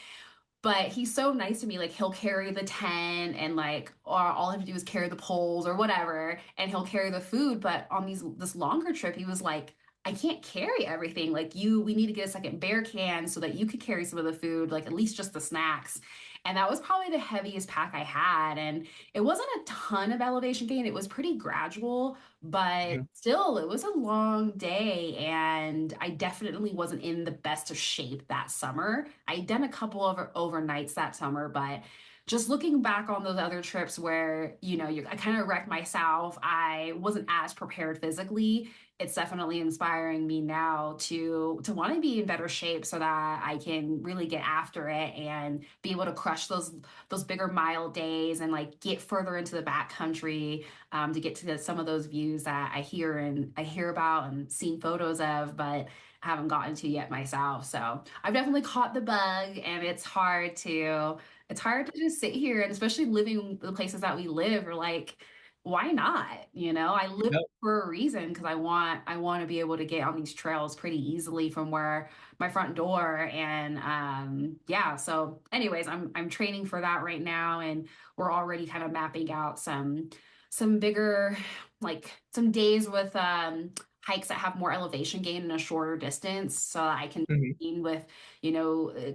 but he's so nice to me. Like he'll carry the tent and like, or all I have to do is carry the poles or whatever, and he'll carry the food. But on this longer trip, he was like, I can't carry everything. Like we need to get a second bear can so that you could carry some of the food, like at least just the snacks. And that was probably the heaviest pack I had. And it wasn't a ton of elevation gain. It was pretty gradual, but Mhm. still, it was a long day. And I definitely wasn't in the best of shape that summer. I'd done a couple of overnights that summer, but just looking back on those other trips where, I kind of wrecked myself, I wasn't as prepared physically. It's definitely inspiring me now to want to be in better shape so that I can really get after it and be able to crush those bigger mile days and like get further into the backcountry, to get to some of those views that I hear about and seen photos of, but haven't gotten to yet myself. So I've definitely caught the bug, and it's hard to just sit here, and especially living the places that we live, or like, why not? I live Yep. for a reason because I want to be able to get on these trails pretty easily from where my front door. And yeah, so anyways, I'm training for that right now, and we're already kind of mapping out some bigger, like some days with hikes that have more elevation gain in a shorter distance so that I can Mhm. train with, you know, uh,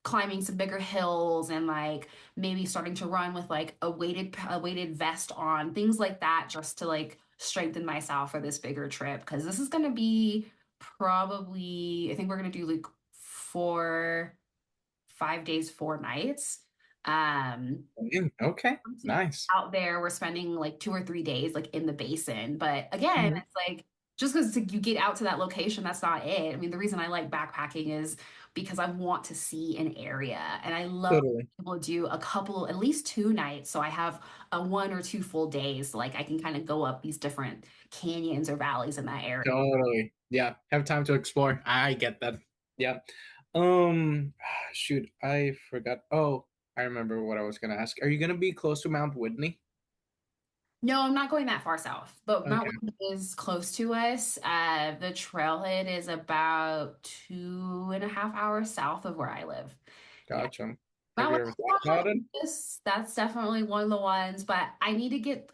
climbing some bigger hills, and like maybe starting to run with like a weighted vest on, things like that, just to like strengthen myself for this bigger trip, because this is going to be probably, I think we're going to do like 5 days 4 nights. um Okay. Nice. Out there, we're spending like 2 or 3 days like in the basin. But again, Mhm. it's like, just because you get out to that location, that's not it. I mean, the reason I like backpacking is because I want to see an area, and I love Totally. being able to do at least 2 nights. So I have a 1 or 2 full days. Like I can kind of go up these different canyons or valleys in that area. Totally. Yeah. Have time to explore. I get that. Yeah. Shoot, I forgot. Oh, I remember what I was gonna ask. Are you gonna be close to Mount Whitney? No, I'm not going that far south, but Mount Okay. Whitney is close to us. The trailhead is about 2.5 hours south of where I live. Yeah, Gotcha. Have Mount you ever Whitney's thought on about my it? list. That's definitely one of the ones, but I need to get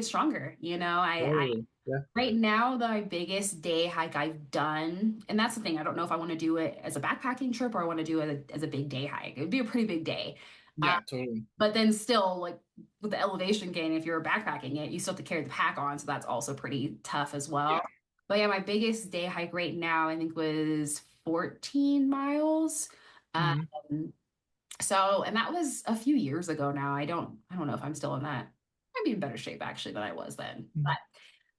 stronger. Totally. Yeah. Right now, the biggest day hike I've done, and that's the thing, I don't know if I want to do it as a backpacking trip or I want to do it as a big day hike. It would be a pretty big day. Yeah. Totally. But then still, like with the elevation gain, if you're backpacking it, you still have to carry the pack on, so that's also pretty tough as Yeah. well. But yeah, my biggest day hike right now, I think, was 14 miles. Um, Hmm. and that was a few years ago now. I don't know if I'm still in that. I'd be in better shape actually than I was then. Hmm. But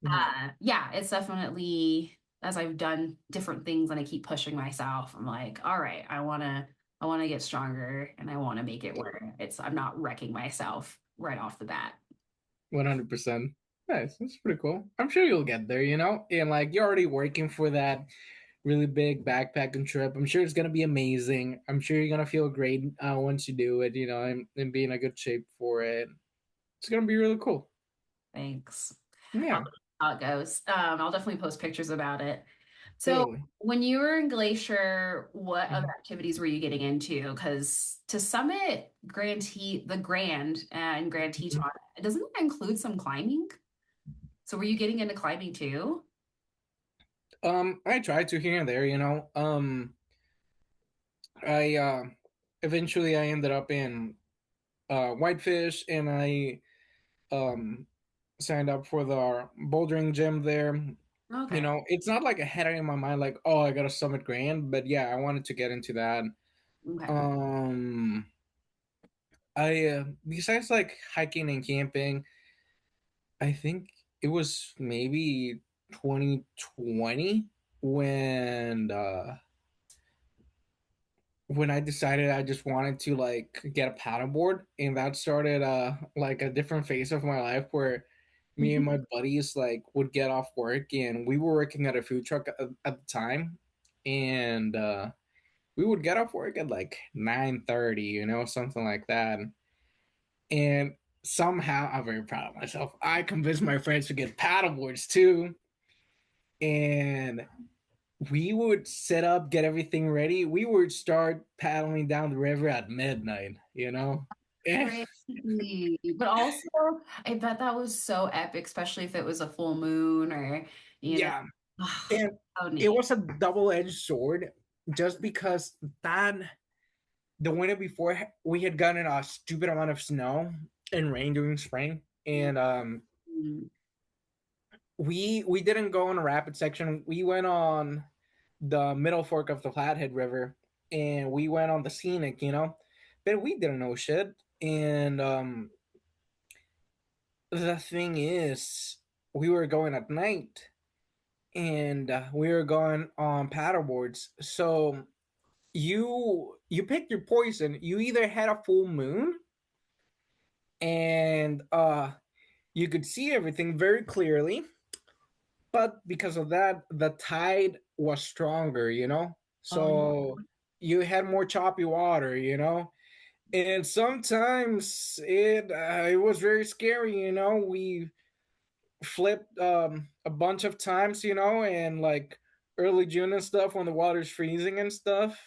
Hmm. yeah, it's definitely, as I've done different things and I keep pushing myself, I'm like, all right, I want to get stronger, and I want to make it where I'm not wrecking myself right off the bat. 100%. Nice. That's pretty cool. I'm sure you'll get there, And like you're already working for that really big backpacking trip. I'm sure it's gonna be amazing. I'm sure you're gonna feel great once you do it, and be in a good shape for it. It's gonna be really cool. Thanks. I'll Yeah, see how it goes. I'll definitely post pictures about it. So totally. when you were in Glacier, what other Mhm. activities were you getting into? Because to summit the Grand and Grand Mhm. Teton, doesn't that include some climbing? So were you getting into climbing too? I tried to here and there, I eventually I ended up in Whitefish, and I um signed up for the bouldering gym there. Okay. It's not like I had it in my mind like, oh, I got a Summit Grand, but yeah, I wanted to get into that. Okay. Um, I besides like hiking and camping, I think it was maybe 2020 when when I decided I just wanted to like get a paddleboard, and that started like a different phase of my life where me and my buddies like would get off work, and we were working at a food truck at the time, and we would get off work at like 9:30, something like that. And somehow I'm very proud of myself. I convinced my friends to get paddleboards too, and we would set up, get everything ready. We would start paddling down the river at midnight, you know? Eh, Crazy. But also, I bet that was so epic, especially if it was a full moon or, you know, yeah. oh, And so it neat. was a double-edged sword just because that the winter before we had gotten a stupid amount of snow and rain during spring. And Mm. we didn't go on a rapid section. We went on the middle fork of the Flathead River, and we went on the scenic, but we didn't know shit. And the thing is, we were going at night, and we were going on paddleboards. So you picked your poison. You either had a full moon, and you could see everything very clearly, but because of that, the tide was stronger, Oh, yeah. so you had more choppy water, and sometimes it was very scary, we flipped a bunch of times, and like early June and stuff when the water's freezing and stuff.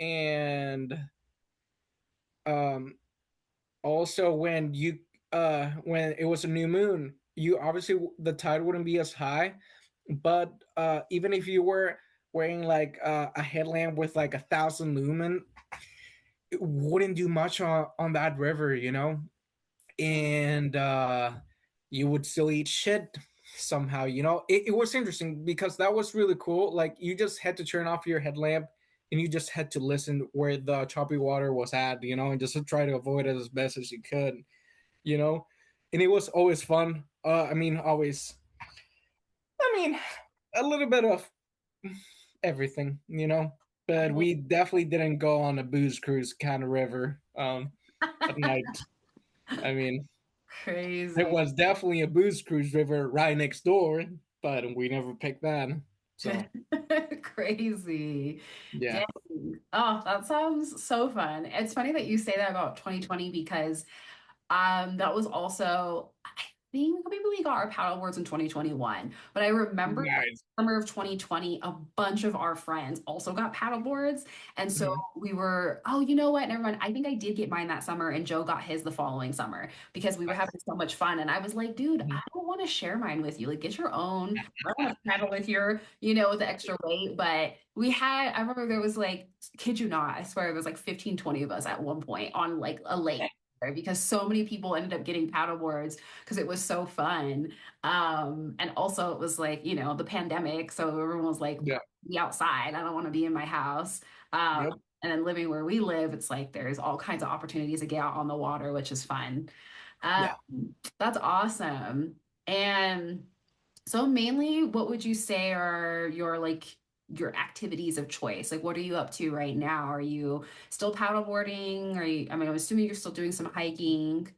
And um also when it was a new moon, you obviously the tide wouldn't be as high, but even if you were wearing like a headlamp with like 1,000 lumen, it wouldn't do much on that river, and you would still eat shit somehow, it was interesting because that was really cool. Like you just had to turn off your headlamp and you just had to listen where the choppy water was at, and just to try to avoid it as best as you could, you know and it was always fun. I mean a little bit of everything, but we definitely didn't go on a booze cruise kind of river at night. I mean, there Crazy. was definitely a booze cruise river right next door, but we never picked that. So Crazy. yeah. Dang. Oh, that sounds so fun. It's funny that you say that about 2020 because that was also, I think maybe we got our paddle boards in 2021, but I remember that Nice. summer of 2020, a bunch of our friends also got paddle boards. And so Mhm. we were, oh, you know what? Never mind. I think I did get mine that summer and Joe got his the following summer because we were Nice. having so much fun. And I was like, dude, I Mhm. don't want to share mine with you. Like, get your own. I don't want to paddle with your, the extra weight. But I remember there was like, kid you not, I swear it was like 15, 20 of us at one point on like a lake because so many people ended up getting paddle boards because it was so fun. And also it was like, the pandemic. So everyone was like, Yeah. be outside. I don't want to be in my house. Um, Yep. and then living where we live, it's like there's all kinds of opportunities to get out on the water, which is fun. Um, Yeah. that's awesome. And so mainly, what would you say are your activities of choice? Like, what are you up to right now? Are you still paddleboarding? I mean, I'm assuming you're still doing some hiking.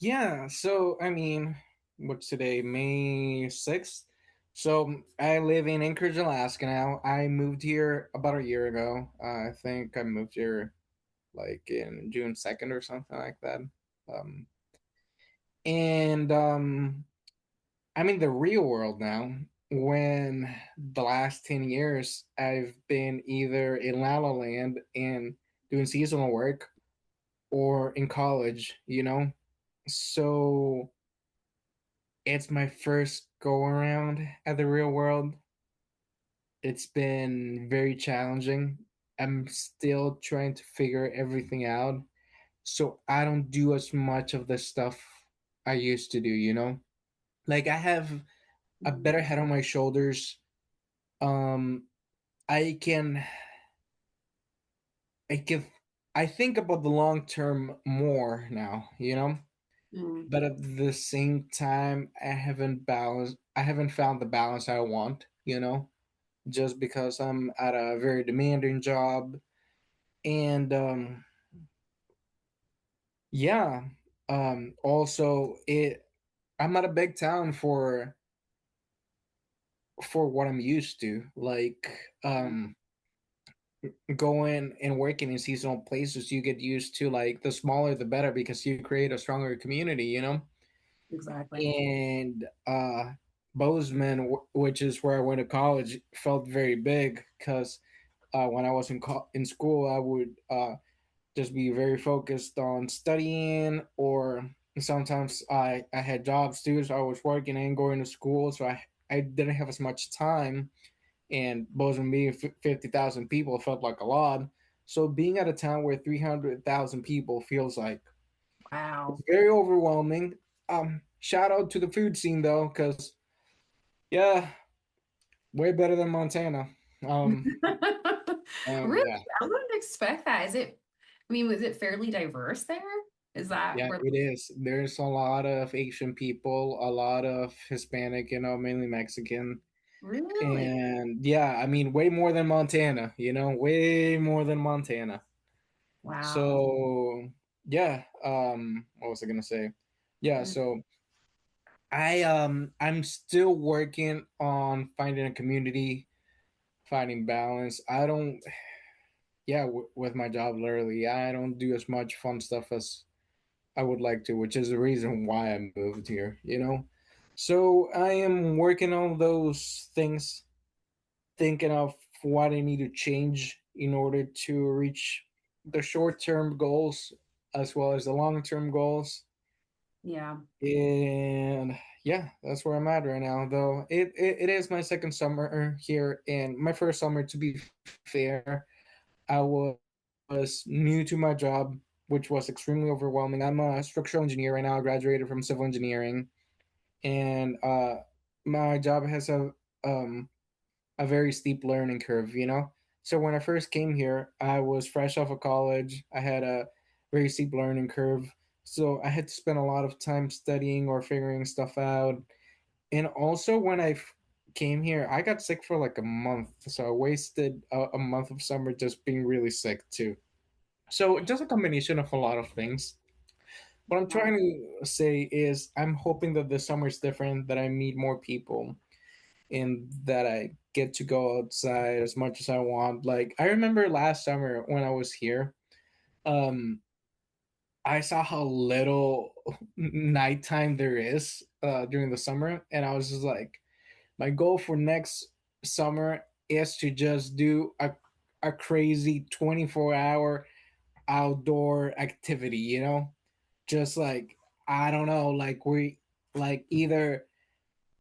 Yeah. So, I mean, what's today? May 6th. So, I live in Anchorage, Alaska now. I moved here about a year ago. I think I moved here like in June 2nd or something like that. Um, and I'm in the real world now. When the last 10 years, I've been either in La La Land and doing seasonal work or in college, So it's my first go around at the real world. It's been very challenging. I'm still trying to figure everything out. So I don't do as much of the stuff I used to do, Like I have a better head on my shoulders. Um I can I can I think about the long term more now, Mm, But at the same time I haven't found the balance I want, just because I'm at a very demanding job. And yeah, also it I'm at a big town for what I'm used to. Like going and working in seasonal places, you get used to like the smaller the better because you create a stronger community, exactly. and Bozeman, which is where I went to college, felt very big because when I was in school, I would just be very focused on studying, or sometimes I had jobs too, so I was working and going to school, so I didn't have as much time. And Bozeman being 50,000 people felt like a lot. So being at a town where 300,000 people feels like Wow. it's very overwhelming. Shout out to the food scene though, because yeah, way better than Montana. Um, Really? yeah, I wouldn't expect that. I mean, was it fairly diverse there? Is that yeah, where, it is. There's a lot of Asian people, a lot of Hispanic, mainly Mexican. really? And yeah, I mean, way more than Montana, way more than Montana. Wow. So yeah, what was I gonna say? Yeah, Mm. so I'm still working on finding a community, finding balance. I don't, yeah, with my job literally, I don't do as much fun stuff as I would like to, which is the reason why I moved here. So I am working on those things, thinking of what I need to change in order to reach the short term goals as well as the long term goals. Yeah. And yeah, that's where I'm at right now. Though it is my second summer here, and my first summer, to be fair, I was new to my job, which was extremely overwhelming. I'm a structural engineer right now. I graduated from civil engineering, and my job has a very steep learning curve. So when I first came here, I was fresh off of college. I had a very steep learning curve. So I had to spend a lot of time studying or figuring stuff out. And also, when came here, I got sick for like a month. So I wasted a month of summer just being really sick too. So just a combination of a lot of things. What I'm Yeah. trying to say is, I'm hoping that this summer is different, that I meet more people, and that I get to go outside as much as I want. Like I remember last summer when I was here, um, I saw how little nighttime there is during the summer, and I was just like, my goal for next summer is to just do a crazy 24-hour outdoor activity. Just like, I don't know, like we like either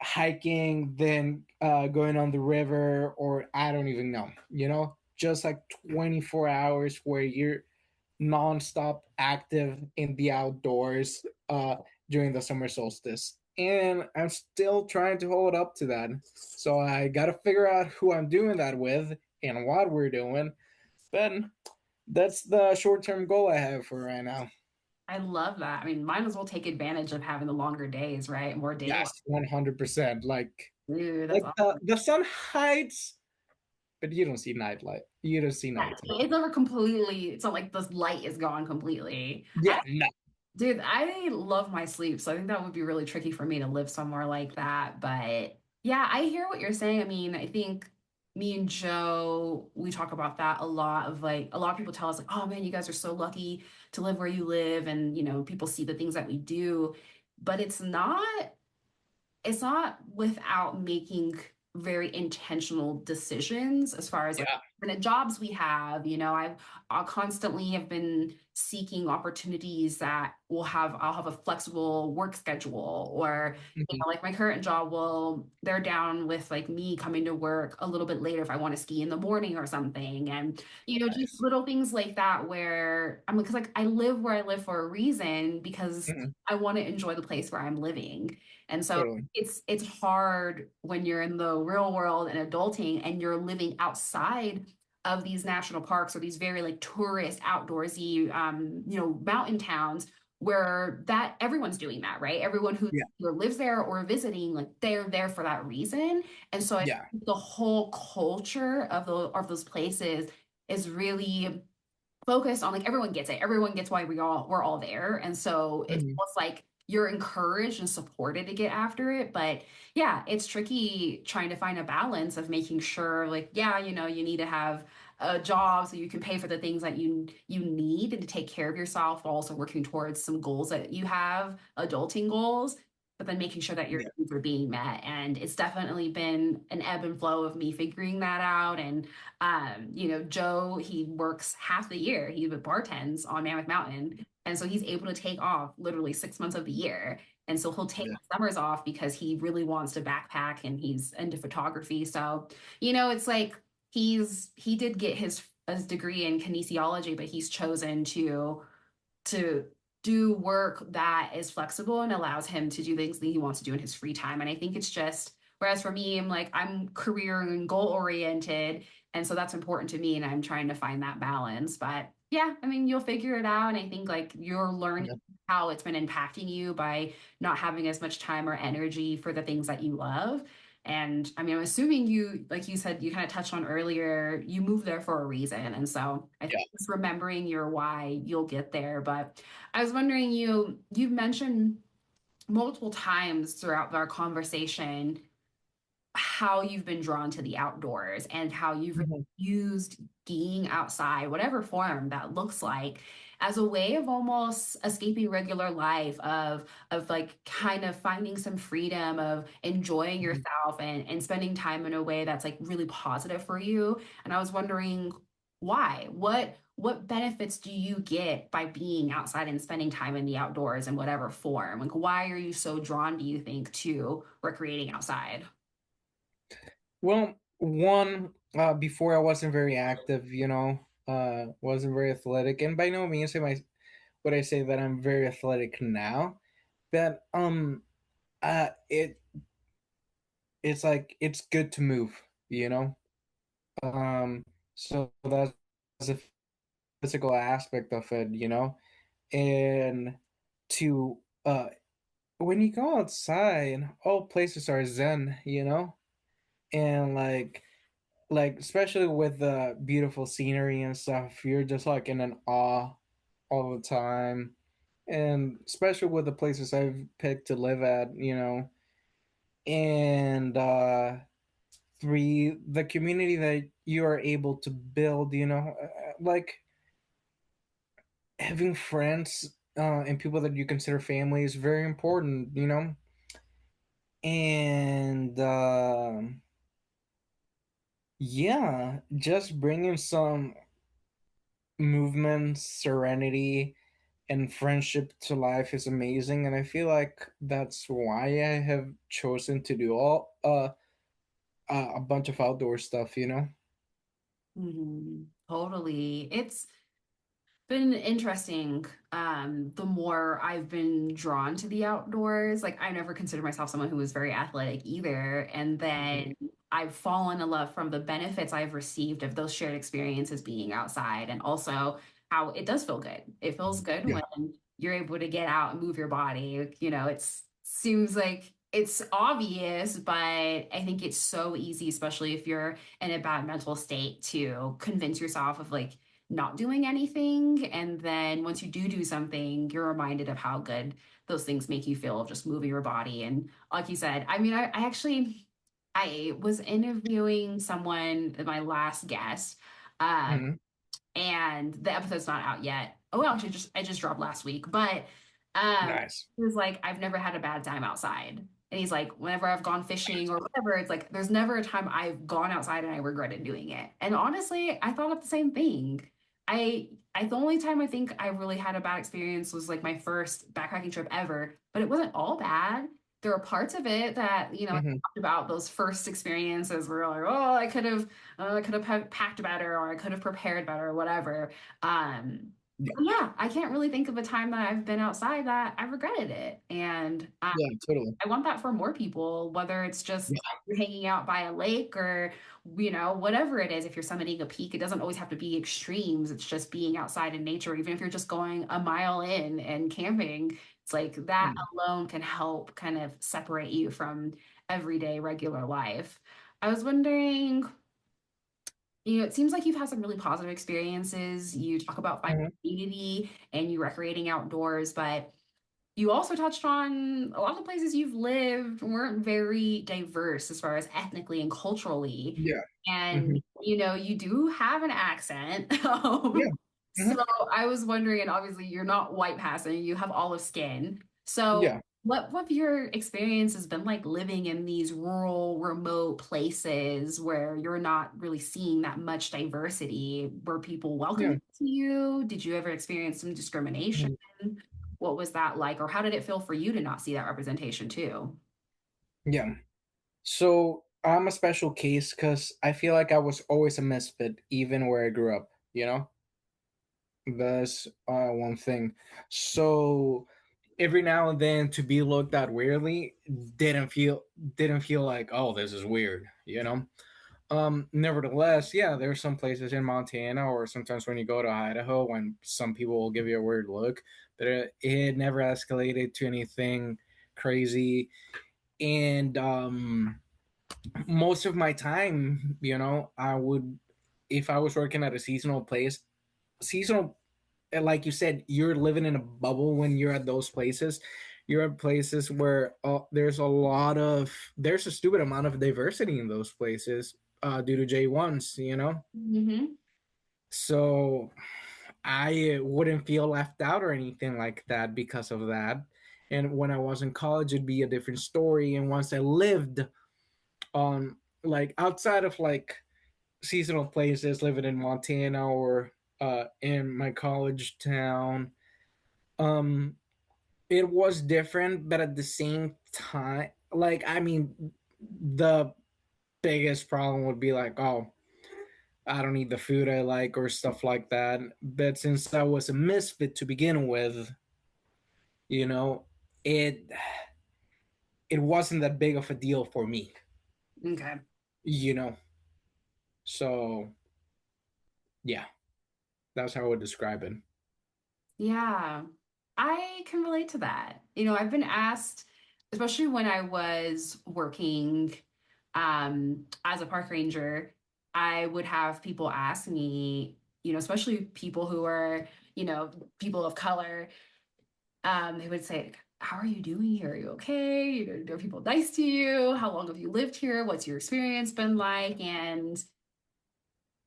hiking, then going on the river, or I don't even know, just like 24 hours where you're nonstop active in the outdoors during the summer solstice. And I'm still trying to hold up to that. So I got to figure out who I'm doing that with and what we're doing. But that's the short term goal I have for right now. I love that. I mean, might as well take advantage of having the longer days, right? More daylight. Yes, 100%. Ooh, that's Like awesome. the sun hides, but you don't see nightlight. You don't see Yeah, nighttime. it's never completely, it's not like this light is gone completely. Yeah, no. Dude, I love my sleep, so I think that would be really tricky for me to live somewhere like that. But yeah, I hear what you're saying. I mean, I think me and Joe, we talk about that a lot of like a lot of people tell us like, "Oh man, you guys are so lucky to live where you live," and people see the things that we do, but it's not without making very intentional decisions as far as like Yeah. the jobs we have. I constantly have been seeking opportunities that I'll have a flexible work schedule, or Mhm. like my current job they're down with like me coming to work a little bit later if I want to ski in the morning or something. And just Nice. little things like that where I'm because like I live where I live for a reason, because Mhm. I want to enjoy the place where I'm living. And so Totally. it's hard when you're in the real world and adulting and you're living outside of these national parks or these very like tourist outdoorsy mountain towns where that everyone's doing that, right? Everyone who Yeah. either lives there or visiting, like they're there for that reason. And so I Yeah. think the whole culture of those places is really focused on like everyone gets it. Everyone gets why we're all there. And so it's Mhm. almost like you're encouraged and supported to get after it. But yeah, it's tricky trying to find a balance of making sure like, yeah, you need to have a job so you can pay for the things that you need and to take care of yourself while also working towards some goals that you have, adulting goals. but then making sure that your Yeah. needs are being met. And it's definitely been an ebb and flow of me figuring that out. And, Joe, he works half the year. He bartends on Mammoth Mountain. And so he's able to take off literally 6 months of the year. And so he'll take Yeah. the summers off because he really wants to backpack and he's into photography. So, it's like he did get his degree in kinesiology, but he's chosen to do work that is flexible and allows him to do things that he wants to do in his free time. And I think it's just, whereas for me, I'm career and goal oriented. And so that's important to me. And I'm trying to find that balance. But yeah, I mean, you'll figure it out. And I think like you're learning Yeah. how it's been impacting you by not having as much time or energy for the things that you love. And I mean, I'm assuming you, like you said, you kind of touched on earlier, you moved there for a reason. And so I think Yeah. just remembering your why, you'll get there. But I was wondering, you've mentioned multiple times throughout our conversation how you've been drawn to the outdoors and how you've Mhm. used being outside, whatever form that looks like, as a way of almost escaping regular life, of like kind of finding some freedom, of enjoying Mhm. yourself and spending time in a way that's like really positive for you. And I was wondering why? What benefits do you get by being outside and spending time in the outdoors in whatever form? Like why are you so drawn, do you think, to recreating outside? Well, one, before I wasn't very active, wasn't very athletic, and by no means would I say that I'm very athletic now. But it's like it's good to move, you know. Um, so that's a physical aspect of it, and to when you go outside, all places are zen, and like especially with the beautiful scenery and stuff, you're just like in an awe all the time. And especially with the places I've picked to live at, and three, the community that you are able to build, like having friends and people that you consider family is very important, and yeah, just bringing some movement, serenity, and friendship to life is amazing, and I feel like that's why I have chosen to do all a bunch of outdoor stuff. Totally. It's been interesting. The more I've been drawn to the outdoors, like I never considered myself someone who was very athletic either. And Mhm. then I've fallen in love from the benefits I've received of those shared experiences being outside, and also how it does feel good. It feels good Yeah. when you're able to get out and move your body. It's seems like it's obvious, but I think it's so easy, especially if you're in a bad mental state, to convince yourself of like not doing anything. And then once you do something, you're reminded of how good those things make you feel of just moving your body. And like you said, I mean, I actually, I was interviewing someone, my last guest, um, Hmm. and the episode's not out yet. Oh, well, actually, just I just dropped last week, but um, Nice. he was like, I've never had a bad time outside. And he's like, whenever I've gone fishing or whatever, it's like there's never a time I've gone outside and I regretted doing it. And honestly, I thought of the same thing. I the only time I think I really had a bad experience was like my first backpacking trip ever, but it wasn't all bad. There were parts of it that, I Hmm. talked about those first experiences where like, oh, I could have packed better, or I could have prepared better, or whatever. Um, Yeah. yeah, I can't really think of a time that I've been outside that I regretted it. And Yeah, totally. I want that for more people, whether it's just Yeah. you're hanging out by a lake or, whatever it is. If you're summiting a peak, it doesn't always have to be extremes. It's just being outside in nature. Even if you're just going a mile in and camping, it's like that Mm. alone can help kind of separate you from everyday regular life. I was wondering, it seems like you've had some really positive experiences. You talk about finding Mhm. community and you recreating outdoors, but you also touched on a lot of the places you've lived weren't very diverse as far as ethnically and culturally. Yeah. And, Hmm. you do have an accent. Yeah. So Hmm. I was wondering, and obviously you're not white passing, you have olive skin. So Yeah. What have your experiences been like living in these rural, remote places where you're not really seeing that much diversity? Were people Yeah. welcoming to you? Did you ever experience some discrimination? Mhm. What was that like? Or how did it feel for you to not see that representation too? Yeah. So I'm a special case because I feel like I was always a misfit, even where I grew up. You know, that's one thing. So every now and then to be looked at weirdly didn't feel didn't feel like, oh, this is weird. You know. Nevertheless, yeah, there's some places in Montana or sometimes when you go to Idaho when some people will give you a weird look, but it never escalated to anything crazy. And most of my time, I would, if I was working at a seasonal place, seasonal, like you said, you're living in a bubble when you're at those places. You're at places where there's a stupid amount of diversity in those places due to J1s, Hmm. So I wouldn't feel left out or anything like that because of that. And when I was in college, it'd be a different story. And once I lived on, like, outside of like seasonal places, living in Montana or in my college town, um, it was different, but at the same time, like, I mean, the biggest problem would be like, oh, I don't eat the food I like or stuff like that. But since I was a misfit to begin with, you know, it it wasn't that big of a deal for me, Okay. you know. So yeah, that's how I would describe it. Yeah, I can relate to that. I've been asked, especially when I was working as a park ranger, I would have people ask me, especially people who are, people of color, they would say, how are you doing here? Are you okay? Are people nice to you? How long have you lived here? What's your experience been like? And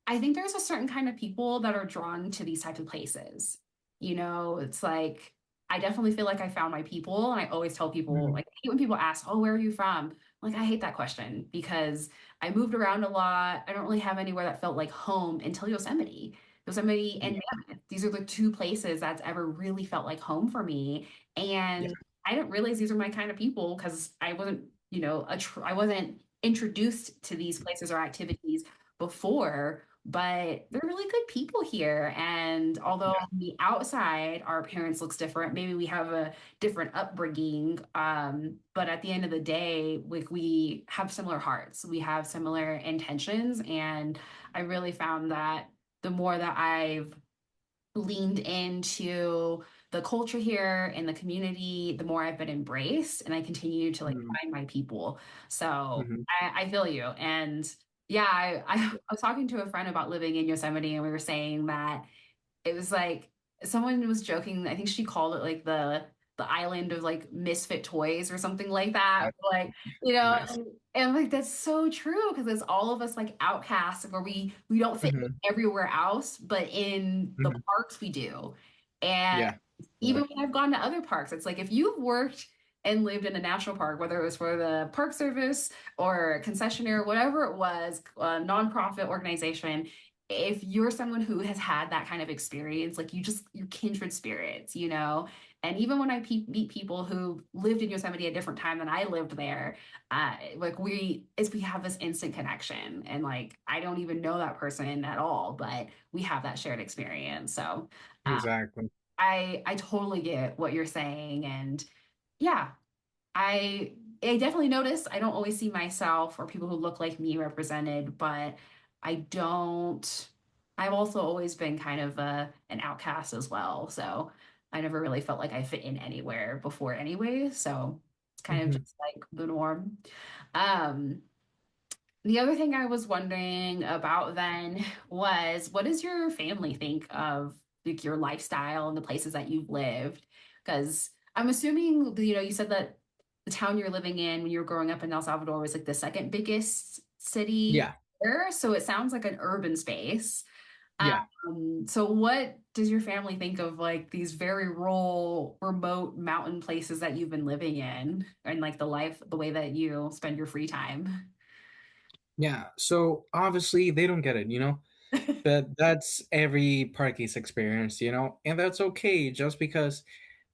I think there's a certain kind of people that are drawn to these types of places. It's like I definitely feel like I found my people, and I always tell people, Mhm. like, I hate when people ask, "Oh, where are you from?" Like, I hate that question because I moved around a lot. I don't really have anywhere that felt like home until Yosemite. Yosemite and Yeah, Mammoth. These are the two places that's ever really felt like home for me. yeah, And I didn't realize these are my kind of people because I wasn't, I wasn't introduced to these places or activities before, but they're really good people here. And although yeah, on the outside our appearance looks different, maybe we have a different upbringing, but at the end of the day, like, we have similar hearts, we have similar intentions, and I really found that the more that I've leaned into the culture here and the community, the more I've been embraced, and I continue to like mhm, find my people. So mhm, I feel you. And yeah, I was talking to a friend about living in Yosemite, and we were saying that it was like someone was joking. I think she called it like the island of like misfit toys or something like that. yeah, Or like, you know, nice. and like that's so true because it's all of us like outcasts where we don't fit in Mhm, everywhere else, but in the mhm, parks we do. And yeah, yeah, even when I've gone to other parks, it's like if you've worked and lived in a national park, whether it was for the Park Service or concessionaire, whatever it was, a nonprofit organization, if you're someone who has had that kind of experience, like you're kindred spirits, And even when I meet people who lived in Yosemite at a different time than I lived there, like we have this instant connection, and like I don't even know that person at all, but we have that shared experience. So uh, exactly. I totally get what you're saying, and yeah, I I definitely notice I don't always see myself or people who look like me represented, but I don't. I've also always been kind of an outcast as well, so I never really felt like I fit in anywhere before anyway. So it's kind of Mhm, just like the norm. Um, the other thing I was wondering about then was, what does your family think of like your lifestyle and the places that you've lived? Because I'm assuming, you said that the town you're living in when you were growing up in El Salvador was like the second biggest city yeah. there. So it sounds like an urban space. Yeah. So what does your family think of like these very rural, remote mountain places that you've been living in and like the way that you spend your free time? Yeah. So obviously they don't get it, you know? But that's every party's experience, you know? And that's okay just because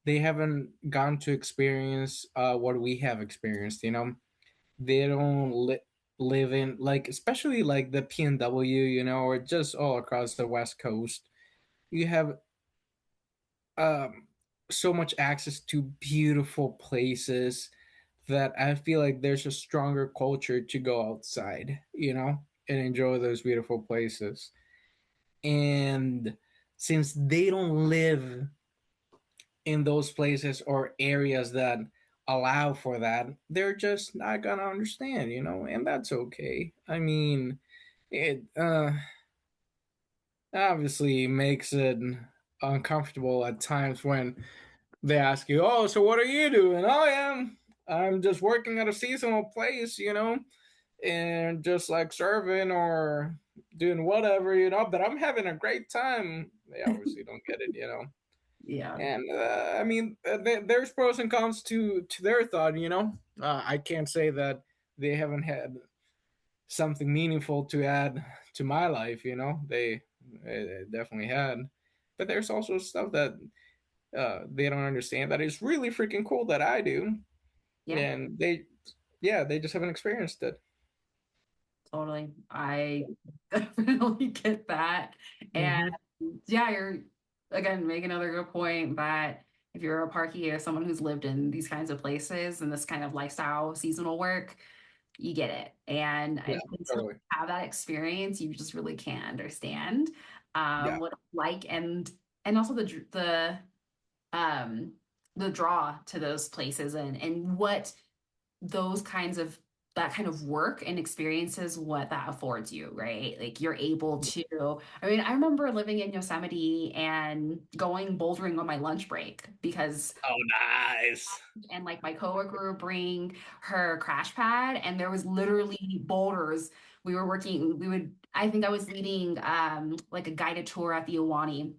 they haven't gone to experience what we have experienced, you know? They don't live in, like, especially like the PNW, you know, or just all across the West Coast. You have um, so much access to beautiful places that I feel like there's a stronger culture to go outside, you know, and enjoy those beautiful places. And since they don't live in those places or areas that allow for that, they're just not gonna understand, you know, and that's okay. I mean, it obviously makes it uncomfortable at times when they ask you, "Oh, so what are you doing?" "Oh, yeah, I'm just working at a seasonal place, you know, and just like serving or doing whatever, you know, but I'm having a great time." They obviously don't get it, you know. Yeah. And I mean, there's pros and cons to their thought, you know. I can't say that they haven't had something meaningful to add to my life, you know. They definitely had, but there's also stuff that they don't understand that is really freaking cool that I do, Yeah. and yeah, they just haven't experienced it. Totally. I definitely get that. And Hmm. yeah, you're again make another good point that if you're a parky or someone who's lived in these kinds of places and this kind of lifestyle, seasonal work, you get it. And Yeah, until you totally. have that experience, you just really can't understand Yeah, what it's like and also um the draw to those places and what those kinds of that kind of work and experiences what that affords you, right? Like you're able to, I mean, I remember living in Yosemite and going bouldering on my lunch break because oh, nice. and like my coworker would bring her crash pad and there was literally boulders. We would I think I was leading like a guided tour at the Iwani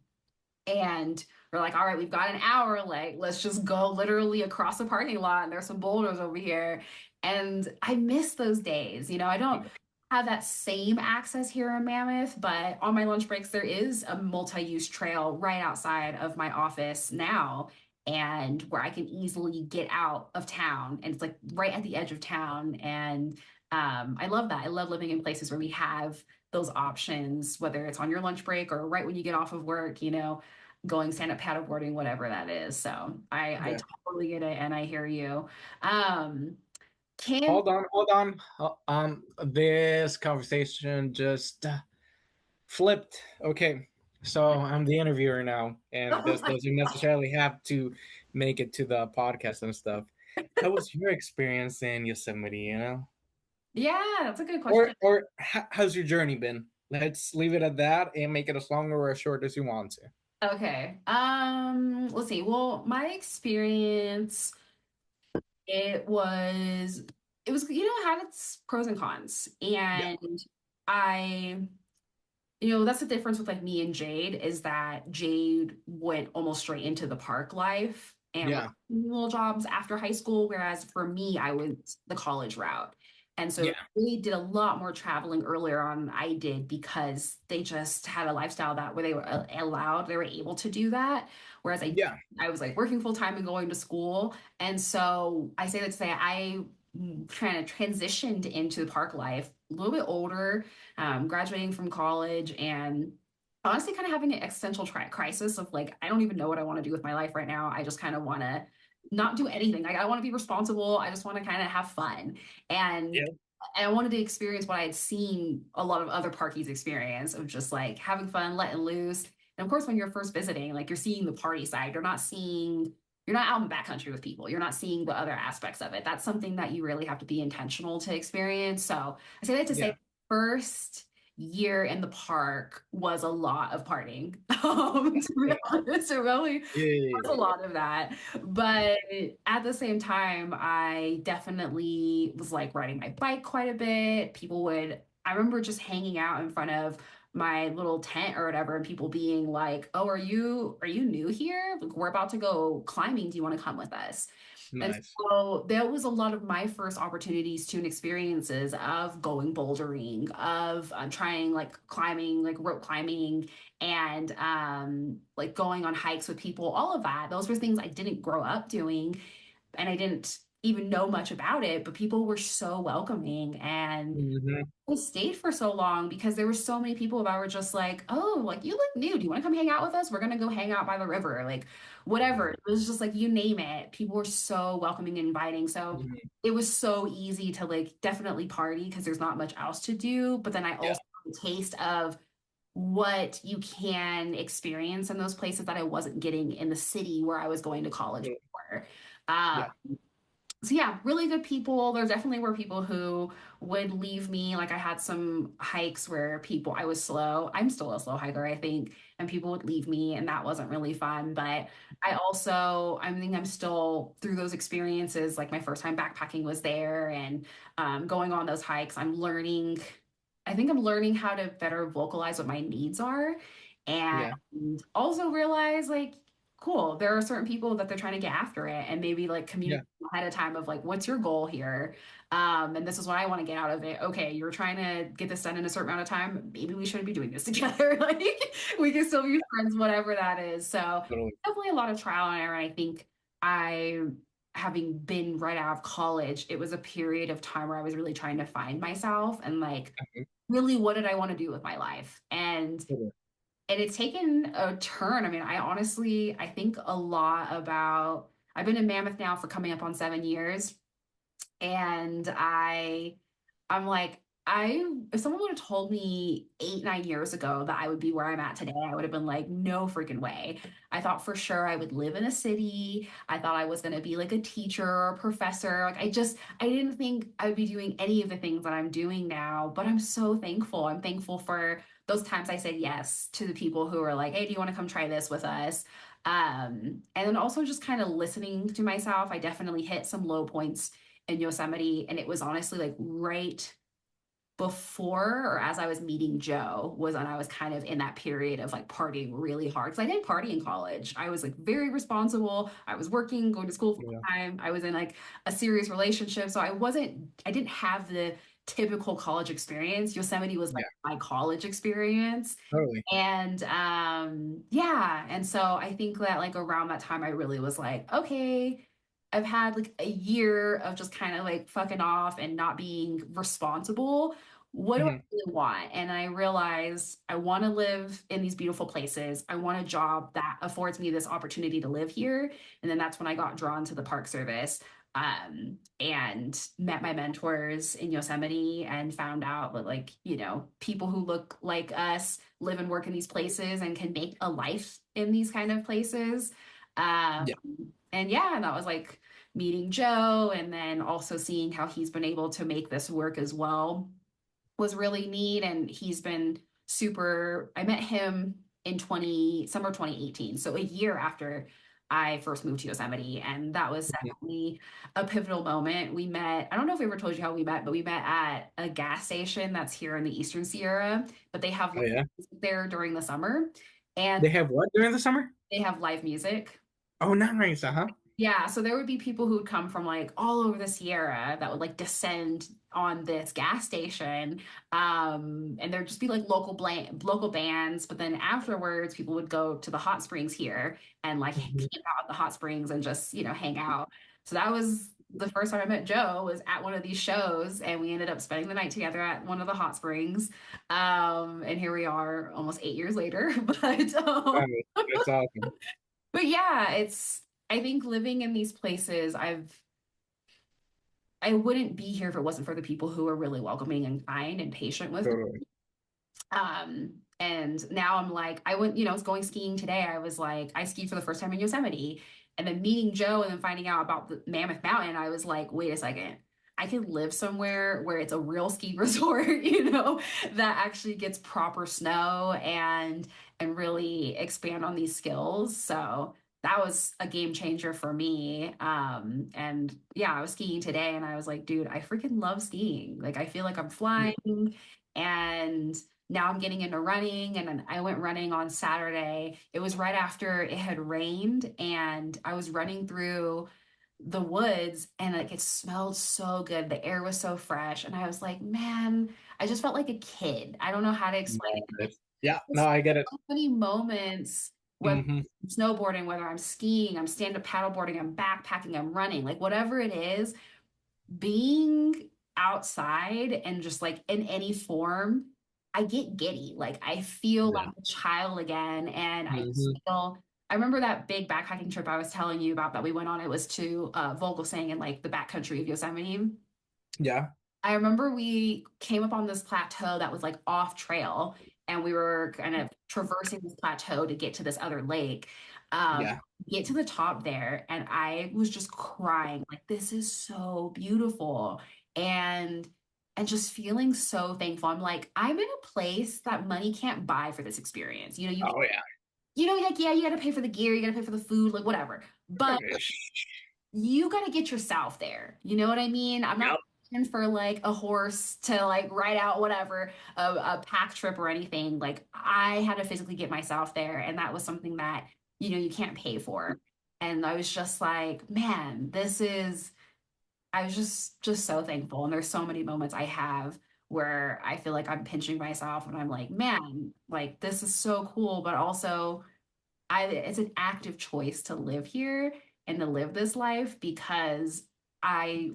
and we're like, all right, we've got an hour. Like, let's just go literally across the parking lot. And there's some boulders over here. And I miss those days. You know, I don't have that same access here in Mammoth, but on my lunch breaks, there is a multi use trail right outside of my office now. And where I can easily get out of town. And it's like right at the edge of town. And I love that. I love living in places where we have those options, whether it's on your lunch break or right when you get off of work, you know, going stand up paddleboarding, whatever that is. So I Yeah. totally get it and I hear you. Um, can Hold on. This conversation just flipped. Okay, so I'm the interviewer now, and this doesn't necessarily have to make it to the podcast and stuff. How was your experience in Yosemite? You know, yeah, that's a good question. or how's your journey been? Let's leave it at that and make it as long or as short as you want to. Okay. Let's see. Well, my experience, it was it was, you know, had its pros and cons. Yeah, And I that's the difference with like me and Jade is that Jade went almost straight into the park life and worked yeah, little jobs after high school, whereas for me, I went the college route. And so yeah, they did a lot more traveling earlier on than I did because they just had a lifestyle that where they were allowed, they were able to do that. Whereas yeah, I was like working full time and going to school. And so I say that to say I kind of transitioned into the park life a little bit older, graduating from college and honestly kind of having an existential crisis of like, I don't even know what I want to do with my life right now. I just kind of want to not do anything. Like, I want to be responsible. I just want to kind of have fun. And yeah, and I wanted to experience what I had seen a lot of other parties experience of just like having fun, letting loose. And of course, when you're first visiting, like you're seeing the party side, you're not out in the backcountry with people. You're not seeing the other aspects of it. That's something that you really have to be intentional to experience. So I say that to say yeah, first year in the park was a lot of partying. To be honest, it really was a yeah, lot of that. But at the same time, I definitely was like riding my bike quite a bit. I remember just hanging out in front of my little tent or whatever, and people being like, "Oh, are you new here? Like, we're about to go climbing. Do you want to come with us?" And Nice. so that was a lot of my first opportunities to and experiences of going bouldering, of trying like climbing, like rope climbing, and like going on hikes with people. All of that. Those were things I didn't grow up doing, and I didn't even know much about it. But people were so welcoming, and Hmm. I stayed for so long because there were so many people that were just like, "Oh, like you look new. Do you want to come hang out with us? We're gonna go hang out by the river." Like whatever. It was just like you name it. People were so welcoming and inviting. So Hmm. it was so easy to like definitely party because there's not much else to do. But then I Yeah. also had a taste of what you can experience in those places that I wasn't getting in the city where I was going to college for. Uh, Yeah. so yeah, really good people. There definitely were people who would leave me. Like I had some hikes where people, I was slow. I'm still a slow hiker, I think, and people would leave me, and that wasn't really fun. But I think I'm still through those experiences. Like my first time backpacking was there, and going on those hikes, I think I'm learning how to better vocalize what my needs are, and Yeah. also realize like, cool, there are certain people that they're trying to get after it, and maybe like Yeah. communicate ahead of time of like, what's your goal here? And this is what I want to get out of it. Okay, you're trying to get this done in a certain amount of time. Maybe we shouldn't be doing this together. Like we can still be friends, whatever that is. So Totally. definitely a lot of trial and error. And I think I, having been right out of college, it was a period of time where I was really trying to find myself and like Mhm. really what did I want to do with my life? Totally. And it's taken a turn. I mean, I think a lot about, I've been in Mammoth now for coming up on 7 years. And I'm like, if someone would have told me 8, 9 years ago that I would be where I'm at today, I would have been like, no freaking way. I thought for sure I would live in a city. I thought I was going to be like a teacher or a professor. I didn't think I would be doing any of the things that I'm doing now, but I'm so thankful. I'm thankful for those times I said yes to the people who were like, hey, do you want to come try this with us? And then also just kind of listening to myself. I definitely hit some low points in Yosemite. And it was honestly like right before or as I was meeting Joe was when I was kind of in that period of like partying really hard. Cause I didn't party in college. I was like very responsible. I was working, going to school full Yeah. time. I was in like a serious relationship. So I didn't have the typical college experience. Yosemite was like Yeah. my college experience. Totally. And yeah, and so I think that like around that time I really was like, okay, I've had like a year of just kind of like fucking off and not being responsible. What do I Hmm. really want? And I realized I want to live in these beautiful places. I want a job that affords me this opportunity to live here. And then that's when I got drawn to the Park Service, and met my mentors in Yosemite and found out that, like, people who look like us live and work in these places and can make a life in these kind of places. Um, Yeah. and yeah, and that was like meeting Joe and then also seeing how he's been able to make this work as well was really neat. And he's been super, I met him in summer 2018. So a year after I first moved to Yosemite. And that was Mhm. definitely a pivotal moment. We met, I don't know if we ever told you how we met, but we met at a gas station that's here in the Eastern Sierra, but they have Oh yeah. music there during the summer and They have what during the summer? they have live music. Oh, nice. Uh huh. Yeah, so there would be people who would come from like all over the Sierra that would like descend on this gas station. And there'd just be like local bands, but then afterwards people would go to the hot springs here and like Hmm. camp out at the hot springs and just, hang out. So that was the first time I met Joe was at one of these shows, and we ended up spending the night together at one of the hot springs. And here we are almost 8 years later. That's awesome. But yeah, I think living in these places, I wouldn't be here if it wasn't for the people who are really welcoming and kind and patient with me. Totally. And now I'm like, I was going skiing today. I was like, I skied for the first time in Yosemite, and then meeting Joe and then finding out about the Mammoth Mountain, I was like, wait a second. I could live somewhere where it's a real ski resort, that actually gets proper snow and really expand on these skills. So that was a game changer for me. And yeah, I was skiing today and I was like, dude, I freaking love skiing. Like I feel like I'm Yeah. flying, and now I'm getting into running, and then I went running on Saturday. It was right after it had rained, and I was running through the woods, and like it smelled so good. The air was so fresh, and I was like, man, I just felt like a kid. I don't know how to explain it. Yeah, no, There's I get it. so many moments, whether Hmm. I'm snowboarding, whether I'm skiing, I'm stand-up paddleboarding, I'm backpacking, I'm running, like whatever it is, being outside and just like in any form, I get giddy. Like I feel Yeah. like a child again. And I just Hmm. feel, I remember that big backpacking trip I was telling you about that we went on. It was to Vogelsang in like the backcountry of Yosemite. Yeah. I remember we came up on this plateau that was like off trail, and we were kind of traversing this plateau to get to this other lake. Yeah. Get to the top there, and I was just crying, like, this is so beautiful. And just feeling so thankful. I'm like, I'm in a place that money can't buy for this experience. Oh yeah. Like, yeah, you got to pay for the gear, you got to pay for the food, like whatever. But you got to get yourself there. You know what I mean? I'm not Yep. paying for like a horse to like ride out whatever, a pack trip or anything. Like I had to physically get myself there, and that was something that you can't pay for. And I was just like, man, this is. I was just so thankful, and there's so many moments I have where I feel like I'm pinching myself, and I'm like, man, like this is so cool, but also it's an active choice to live here and to live this life because I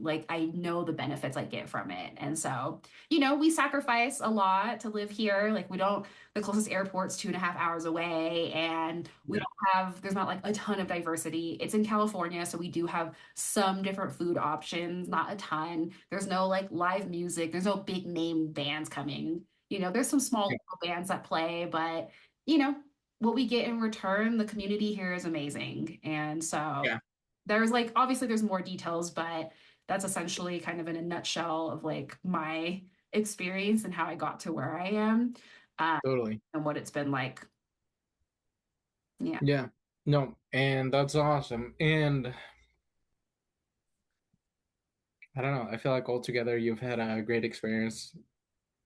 know the benefits I get from it. And so, we sacrifice a lot to live here. Like the closest airport's 2.5 hours away, and Yeah. there's not like a ton of diversity. It's in California, so we do have some different food options, not a ton. There's no like live music, there's no big name bands coming. There's some small Yeah. local bands that play, but you know, what we get in return, the community here is amazing. And so Yeah. there's like, obviously there's more details, but that's essentially kind of in a nutshell of like my experience and how I got to where I am, Totally. and what it's been like. Yeah. Yeah. No, and that's awesome. And I don't know. I feel like altogether you've had a great experience,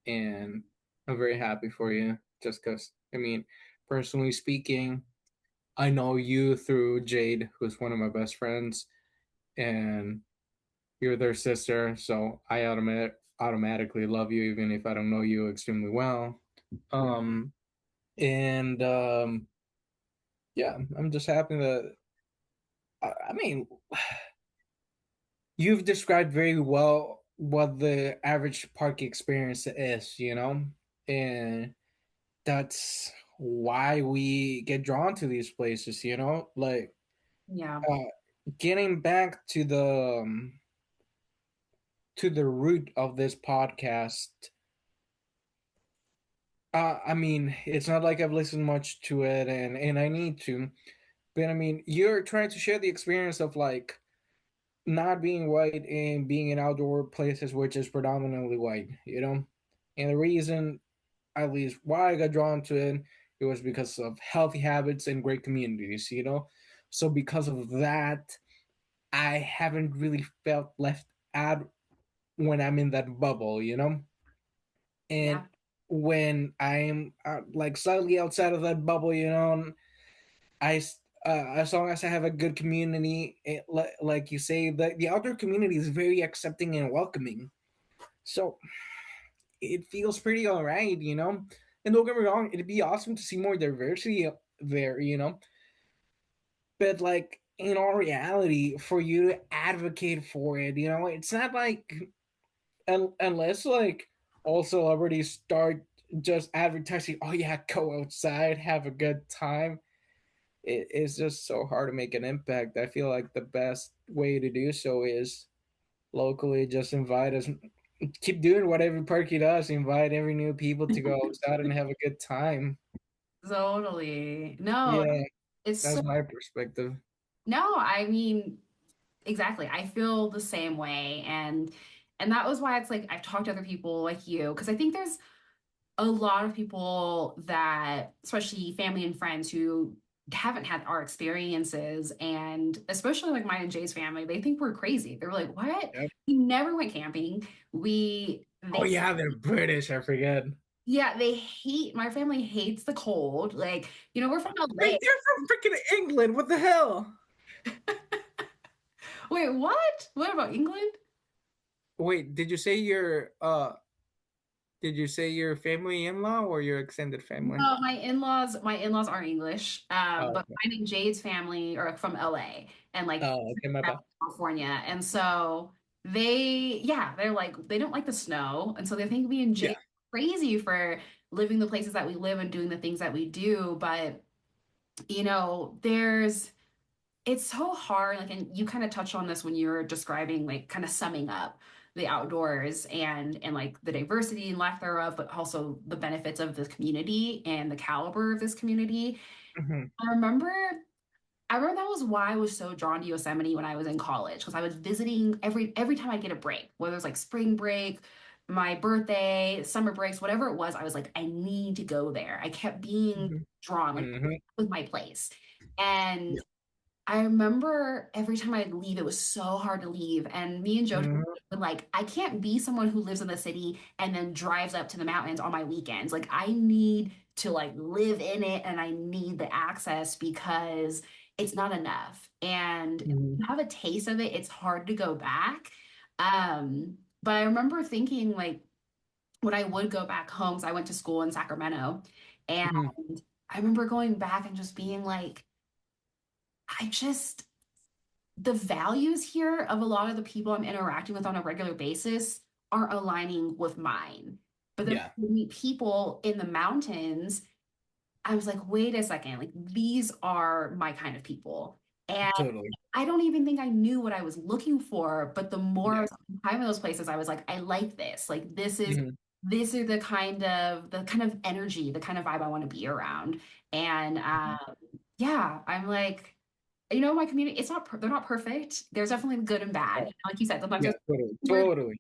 and I'm very happy for you. Just because, I mean, personally speaking, I know you through Jade, who's one of my best friends, and you're their sister, so I automatically love you, even if I don't know you extremely well. Um, and yeah, I'm just happy that. I mean, you've described very well what the average park experience is, and that's why we get drawn to these places, like Yeah. uh, getting back to the root of this podcast. I mean, it's not like I've listened much to it, and I need to, but I mean, you're trying to share the experience of like not being white and being in outdoor places which is predominantly white, and the reason, at least why I got drawn to it, it was because of healthy habits and great communities, so because of that, I haven't really felt left out when I'm in that bubble, and Yeah. when I'm like slightly outside of that bubble, I as long as I have a good community, like you say, the outdoor community is very accepting and welcoming. So it feels pretty all right, And don't get me wrong, it'd be awesome to see more diversity up there, But like in all reality, for you to advocate for it, it's not like unless like all celebrities start just advertising, oh yeah, go outside, have a good time. It's just so hard to make an impact. I feel like the best way to do so is locally just invite us, keep doing what every parky does, invite every new people to go outside and have a good time. Totally. No, Yeah, it's so, that's my perspective. no, I mean, exactly. I feel the same way. And that was why it's like I've talked to other people like you, because I think there's a lot of people that, especially family and friends, who haven't had our experiences, and especially like mine and Jay's family, they think we're crazy. They're like, "What? Yep. We never went camping. Oh They yeah, they're British, I forget. Yeah, my family hates the cold. Like, we're from LA. They're from freaking England. What the hell? Wait, what? What about England? Wait, did you say your family in-law or your extended family? No, my in-laws are English. Oh, But okay. mine and Jade's family are from LA and like Oh, okay, my bad. California. And so they're like they don't like the snow. And so they think me and Jade Yeah. are crazy for living the places that we live and doing the things that we do. But there's it's so hard, like, and you kind of touched on this when you were describing, like, kind of summing up the outdoors and like the diversity and lack thereof, but also the benefits of this community and the caliber of this community. Hmm. I remember I remember that was why I was so drawn to Yosemite when I was in college, because I was visiting every time I get a break, whether it's like spring break, my birthday, summer breaks, whatever it was, I was like, I need to go there. I kept being Hmm. drawn, like, Hmm. with my place. And Yeah. I remember every time I'd leave, it was so hard to leave. And me and Joe Hmm. were like, I can't be someone who lives in the city and then drives up to the mountains on my weekends. Like, I need to like live in it and I need the access because it's not enough. And when Hmm. you have a taste of it, it's hard to go back. But I remember thinking like when I would go back home, 'cause I went to school in Sacramento, and Hmm. I remember going back and just being like, I just the values here of a lot of the people I'm interacting with on a regular basis aren't aligning with mine. But then Yeah. when we meet people in the mountains, I was like, wait a second, like these are my kind of people. And Totally. I don't even think I knew what I was looking for, but the more I Yeah. was spending time in those places, I was like, I like this. Like Hmm. this is the kind of energy, the kind of vibe I want to be around. And yeah, I'm like, my community, they're not perfect. There's definitely good and bad. Oh, Like you said, sometimes yeah. there's Totally. weird, Totally.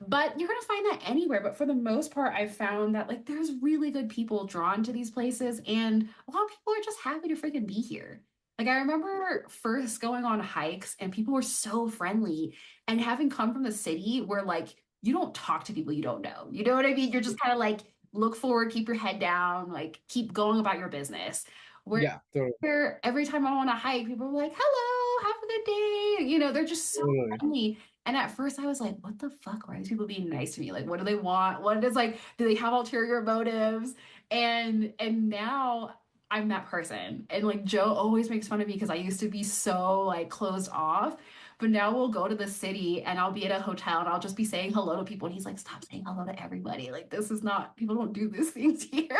but you're gonna find that anywhere. But for the most part, I've found that like there's really good people drawn to these places, and a lot of people are just happy to freaking be here. Like I remember first going on hikes, and people were so friendly, and having come from the city where like you don't talk to people you don't know. You know what I mean? You're just kind of like look forward, keep your head down, like keep going about your business. Where Yeah. Totally. every time I want to hike, people are like, "Hello, have a good day." They're just so Totally. friendly. And at first I was like, what the fuck? Why are these people being nice to me? Like, what do they want? What is like, do they have ulterior motives? And now I'm that person. And like Joe always makes fun of me because I used to be so like closed off. But now we'll go to the city and I'll be at a hotel and I'll just be saying hello to people. And he's like, stop saying hello to everybody. Like, this is not, people don't do these things here.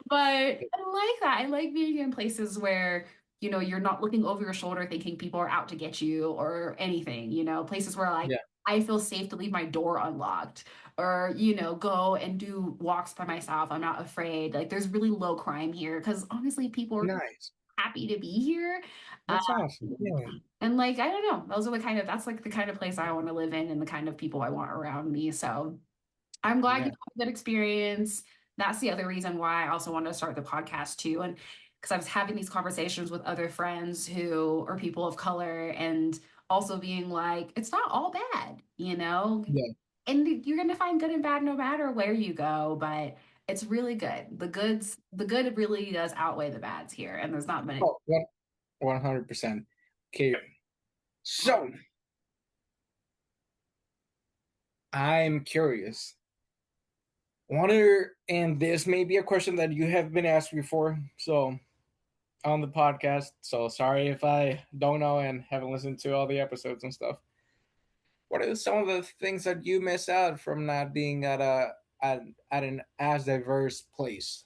But I like that. I like being in places where you're not looking over your shoulder thinking people are out to get you or anything, places where like Yeah. I feel safe to leave my door unlocked or, go and do walks by myself. I'm not afraid. Like there's really low crime here because honestly, people are Nice. happy to be here. Um, That's awesome. Yeah. and like, I don't know, that's like the kind of place I want to live in and the kind of people I want around me. So I'm glad you Yeah. had a good experience. That's the other reason why I also wanted to start the podcast too. And because I was having these conversations with other friends who are people of color and also being like, it's not all bad. Yeah. And you're gonna find good and bad no matter where you go, but it's really good. The good really does outweigh the bads here. And there's not many. Oh, 100%. Okay. So I'm curious. And this may be a question that you have been asked before, so on the podcast. So sorry if I don't know and haven't listened to all the episodes and stuff. What are some of the things that you miss out from not being at an as diverse place?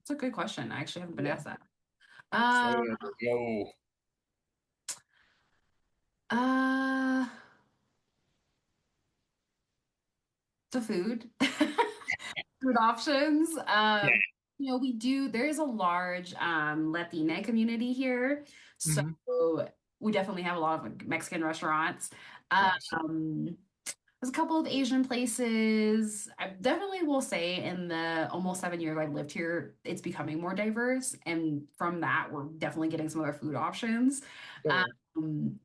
It's a good question. I actually haven't been Yeah. asked that. So Uh, no. uh, the food. Food options. Yeah. There is a large Latina community here. So Hmm. we definitely have a lot of like, Mexican restaurants. Nice. Um, there's a couple of Asian places. I definitely will say in the almost 7 years I've lived here, it's becoming more diverse. And from that, we're definitely getting some other food options. So,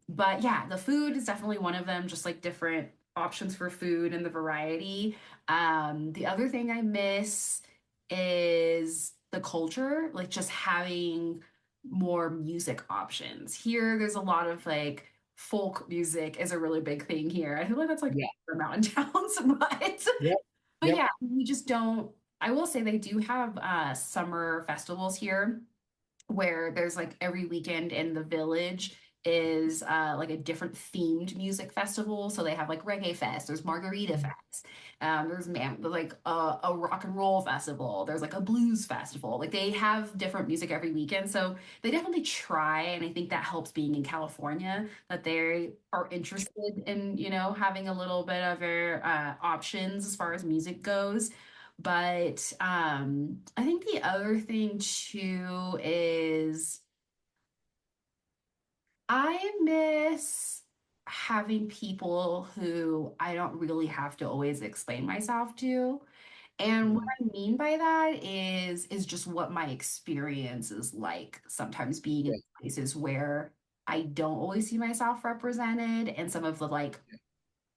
But yeah, the food is definitely one of them, just like different. options for food and the variety. The other thing I miss is the culture, like just having more music options. Here, there's a lot of like folk music is a really big thing here. I feel like that's like Yeah. for mountain towns, Yep. but Yep. yeah, we just don't. I will say they do have summer festivals here where there's like every weekend in the village is like a different themed music festival. So they have like reggae fest, there's margarita Mhm. fest, there's like a rock and roll festival, there's like a blues festival. Like they have different music every weekend. So they definitely try, and I think that helps being in California that they are interested in, you know, having a little bit of their options as far as music goes. But I think the other thing too is I miss having people who I don't really have to always explain myself to. And what Mhm. I mean by that is just what my experience is like sometimes being in Yeah. places where I don't always see myself represented and some of the like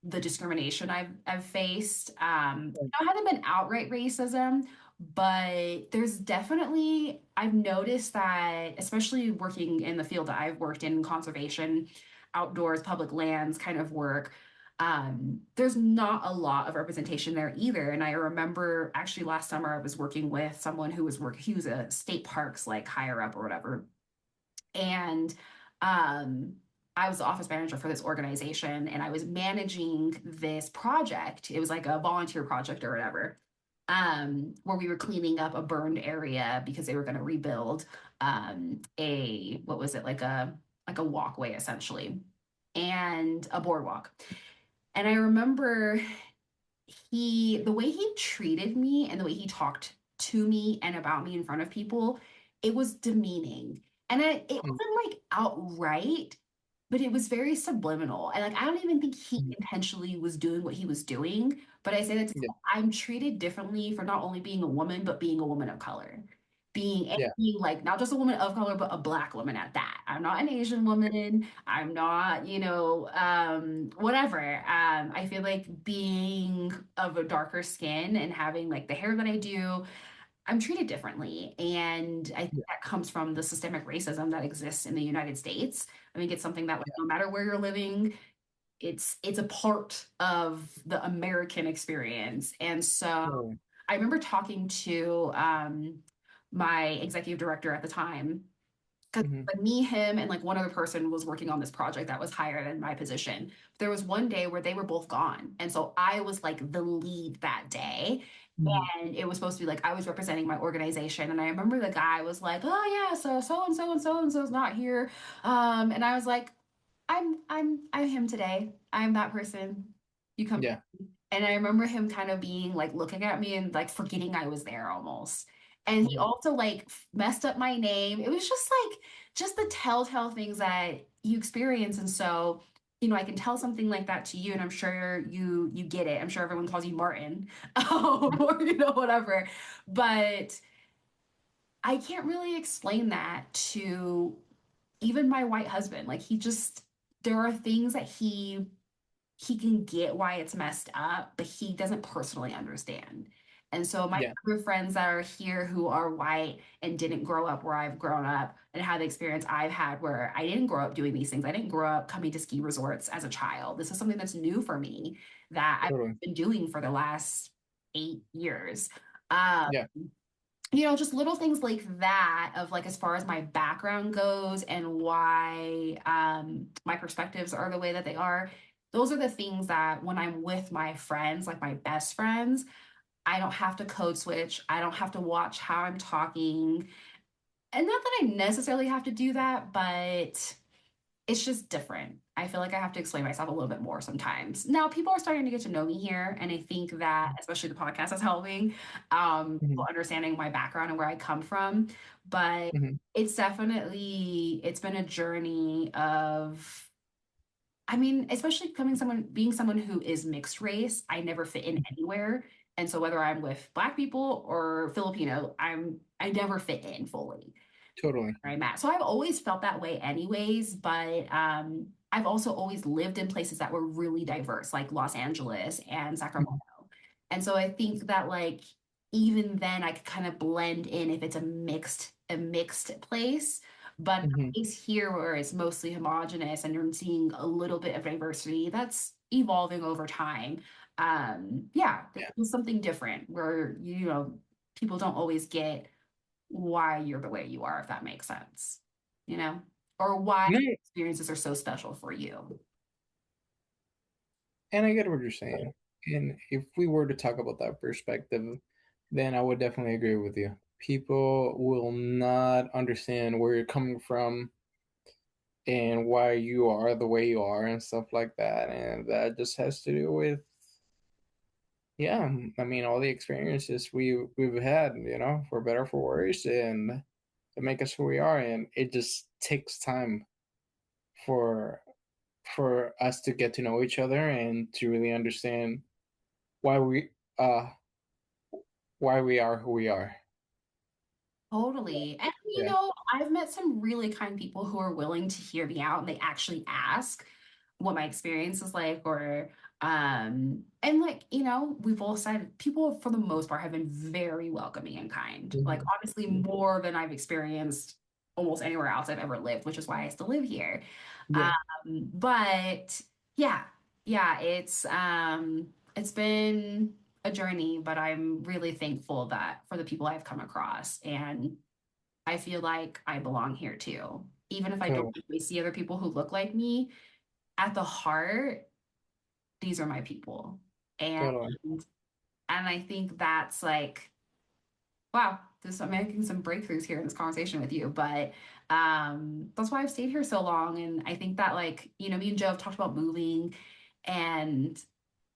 the discrimination I've faced. Right. It hasn't been outright racism, but there's definitely I've noticed that, especially working in the field that I've worked in, conservation, outdoors, public lands kind of work. There's not a lot of representation there either. And I remember actually last summer I was working with someone who was he was a state parks like higher up or whatever, and um, I was the office manager for this organization and I was managing this project. It was like a volunteer project or whatever, where we were cleaning up a burned area because they were going to rebuild what was it, like a walkway essentially and a boardwalk. And I remember the way he treated me and the way he talked to me and about me in front of people, it was demeaning. And it Mhm. wasn't like outright, but it was very subliminal. And like I don't even think he Mhm. intentionally was doing what he was doing. But I say that to say Yeah. I'm treated differently for not only being a woman, but being a woman of color. Yeah. Being like not just a woman of color, but a black woman at that. I'm not an Asian woman. I'm not, you know, whatever. I feel like being of a darker skin and having like the hair that I do, I'm treated differently. And I think Yeah. that comes from the systemic racism that exists in the United States. I think it's something that like Yeah. no matter where you're living, it's a part of the American experience. And so Totally. I remember talking to my executive director at the time because Mhm. like me, him, and like one other person was working on this project that was higher than my position. There was one day where they were both gone. And so I was like the lead that day. Mhm. And it was supposed to be like I was representing my organization. And I remember the guy was like, oh yeah, so and so and so and so's not here. And I was like, I'm him today. I'm that person. You come. Yeah. And I remember him kind of being like looking at me and like forgetting I was there almost. And he Mhm. also like messed up my name. It was just the telltale things that you experience. And so, you know, I can tell something like that to you, and I'm sure you get it. I'm sure everyone calls you Martin, or you know, whatever. But I can't really explain that to even my white husband. Like he just there are things that he can get why it's messed up, but he doesn't personally understand. And so my Yeah. other friends that are here who are white and didn't grow up where I've grown up and had the experience I've had where I didn't grow up doing these things. I didn't grow up coming to ski resorts as a child. This is something that's new for me that Totally. I've been doing for the last 8 years. Um, Yeah. you know, just little things like that of like as far as my background goes and why my perspectives are the way that they are. Those are the things that when I'm with my friends, like my best friends, I don't have to code switch. I don't have to watch how I'm talking. And not that I necessarily have to do that, but it's just different. I feel like I have to explain myself a little bit more sometimes. Now, people are starting to get to know me here, and I think that, especially the podcast, is helping people Mhm. understanding my background and where I come from. But Mhm. it's been a journey of, I mean, especially being someone who is mixed race, I never fit in anywhere. And so whether I'm with Black people or Filipino, I never fit in fully Totally. where I'm at. So I've always felt that way anyways, but I've also always lived in places that were really diverse, like Los Angeles and Sacramento. Mhm. And so I think that like even then I could kind of blend in if it's a mixed place. But Mhm. a place here where it's mostly homogenous and you're seeing a little bit of diversity, that's evolving over time. Yeah, Yeah. it's something different where you know people don't always get why you're the way you are, if that makes sense, you know, or why No, experiences are so special for you. and I get what you're saying. And if we were to talk about that perspective, then I would definitely agree with you. People will not understand where you're coming from and why you are the way you are and stuff like that. And that just has to do with, yeah, I mean, all the experiences we've had, for better or for worse, and to make us who we are. And it just takes time for us to get to know each other and to really understand why uh we are who we are. Totally. And you Yeah. know, I've met some really kind people who are willing to hear me out and they actually ask what my experience is like or and like, you know, we've all said people for the most part have been very welcoming and kind. Like Mhm. honestly more than I've experienced almost anywhere else I've ever lived, which is why I still live here. Yeah. But yeah, yeah, it's been a journey, but I'm really thankful that for the people I've come across and I feel like I belong here too. Even if I don't Totally. always see other people who look like me, at the heart, these are my people. And Totally. I think that's like, wow, this I'm making some breakthroughs here in this conversation with you. But that's why I've stayed here so long. And I think that like, you know, me and Joe have talked about moving and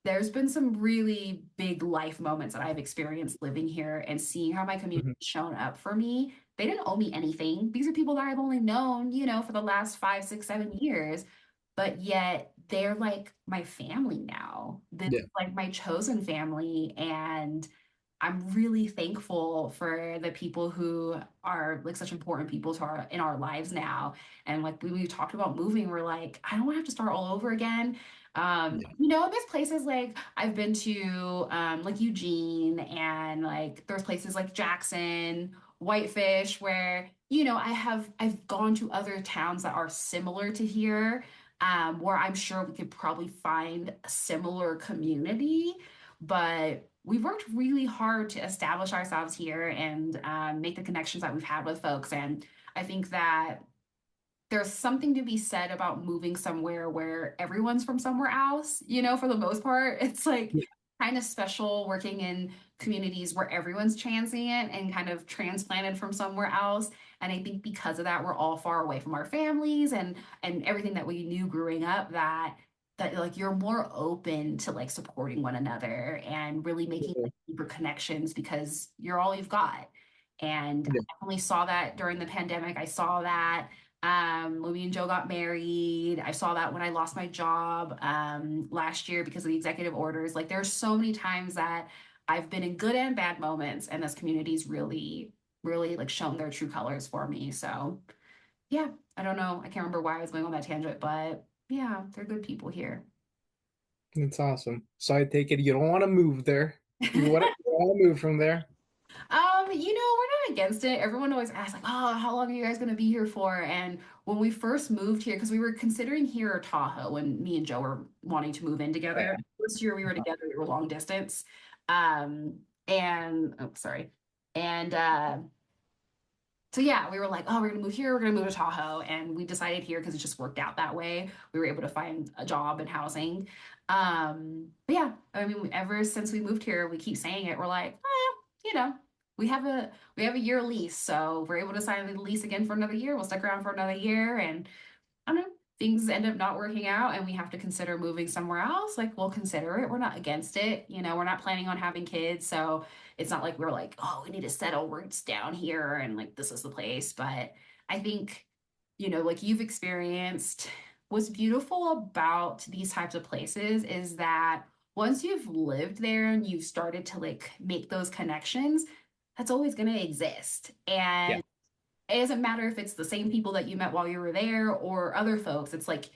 there's been some really big life moments that I've experienced living here and seeing how my community Mhm. has shown up for me. They didn't owe me anything. These are people that I've only known, you know, for the last 5, 6, 7 years, but yet they're like my family now. This Yeah. is like my chosen family. And I'm really thankful for the people who are like such important people to our in our lives now. And like when we talked about moving, we're like, I don't want to have to start all over again. Yeah. You know, there's places like I've been to like Eugene and like there's places like Jackson, Whitefish, where, you know, I've gone to other towns that are similar to here, where I'm sure we could probably find a similar community. But we've worked really hard to establish ourselves here and make the connections that we've had with folks. And I think that there's something to be said about moving somewhere where everyone's from somewhere else, you know, for the most part. It's like Yeah. kind of special working in communities where everyone's transient and kind of transplanted from somewhere else. And I think because of that, we're all far away from our families and everything that we knew growing up that like you're more open to like supporting one another and really making Yeah. like, deeper connections because you're all you've got. And I Yeah. definitely saw that during the pandemic. I saw that when me and Joe got married. I saw that when I lost my job last year because of the executive orders. Like there's so many times that I've been in good and bad moments, and this community's really, really like shown their true colors for me. So yeah, I don't know. I can't remember why I was going on that tangent, but yeah, they're good people here. That's awesome. So I take it you don't want to move there. You want to move from there. You know, we're not against it. Everyone always asks, like, oh, how long are you guys gonna be here for? And when we first moved here, because we were considering here or Tahoe when me and Joe were wanting to move in Yeah. together. First year we were together, we were long distance. Um, and oh, sorry. And so yeah, we were like, oh, we're gonna move here, we're gonna move to Tahoe, and we decided here because it just worked out that way. We were able to find a job and housing. But yeah, I mean, ever since we moved here, we keep saying it. We're like, you know, we have a year lease, so we're able to sign the lease again for another year. We'll stick around for another year, and I don't know, things end up not working out and we have to consider moving somewhere else, like we'll consider it. We're not against it. You know, we're not planning on having kids. So it's not like we're like, oh, we need to settle roots down here and like this is the place. But I think, you know, like you've experienced, what's beautiful about these types of places is that once you've lived there and you've started to like make those connections, that's always going to exist. Yeah. And it doesn't matter if it's the same people that you met while you were there or other folks. It's like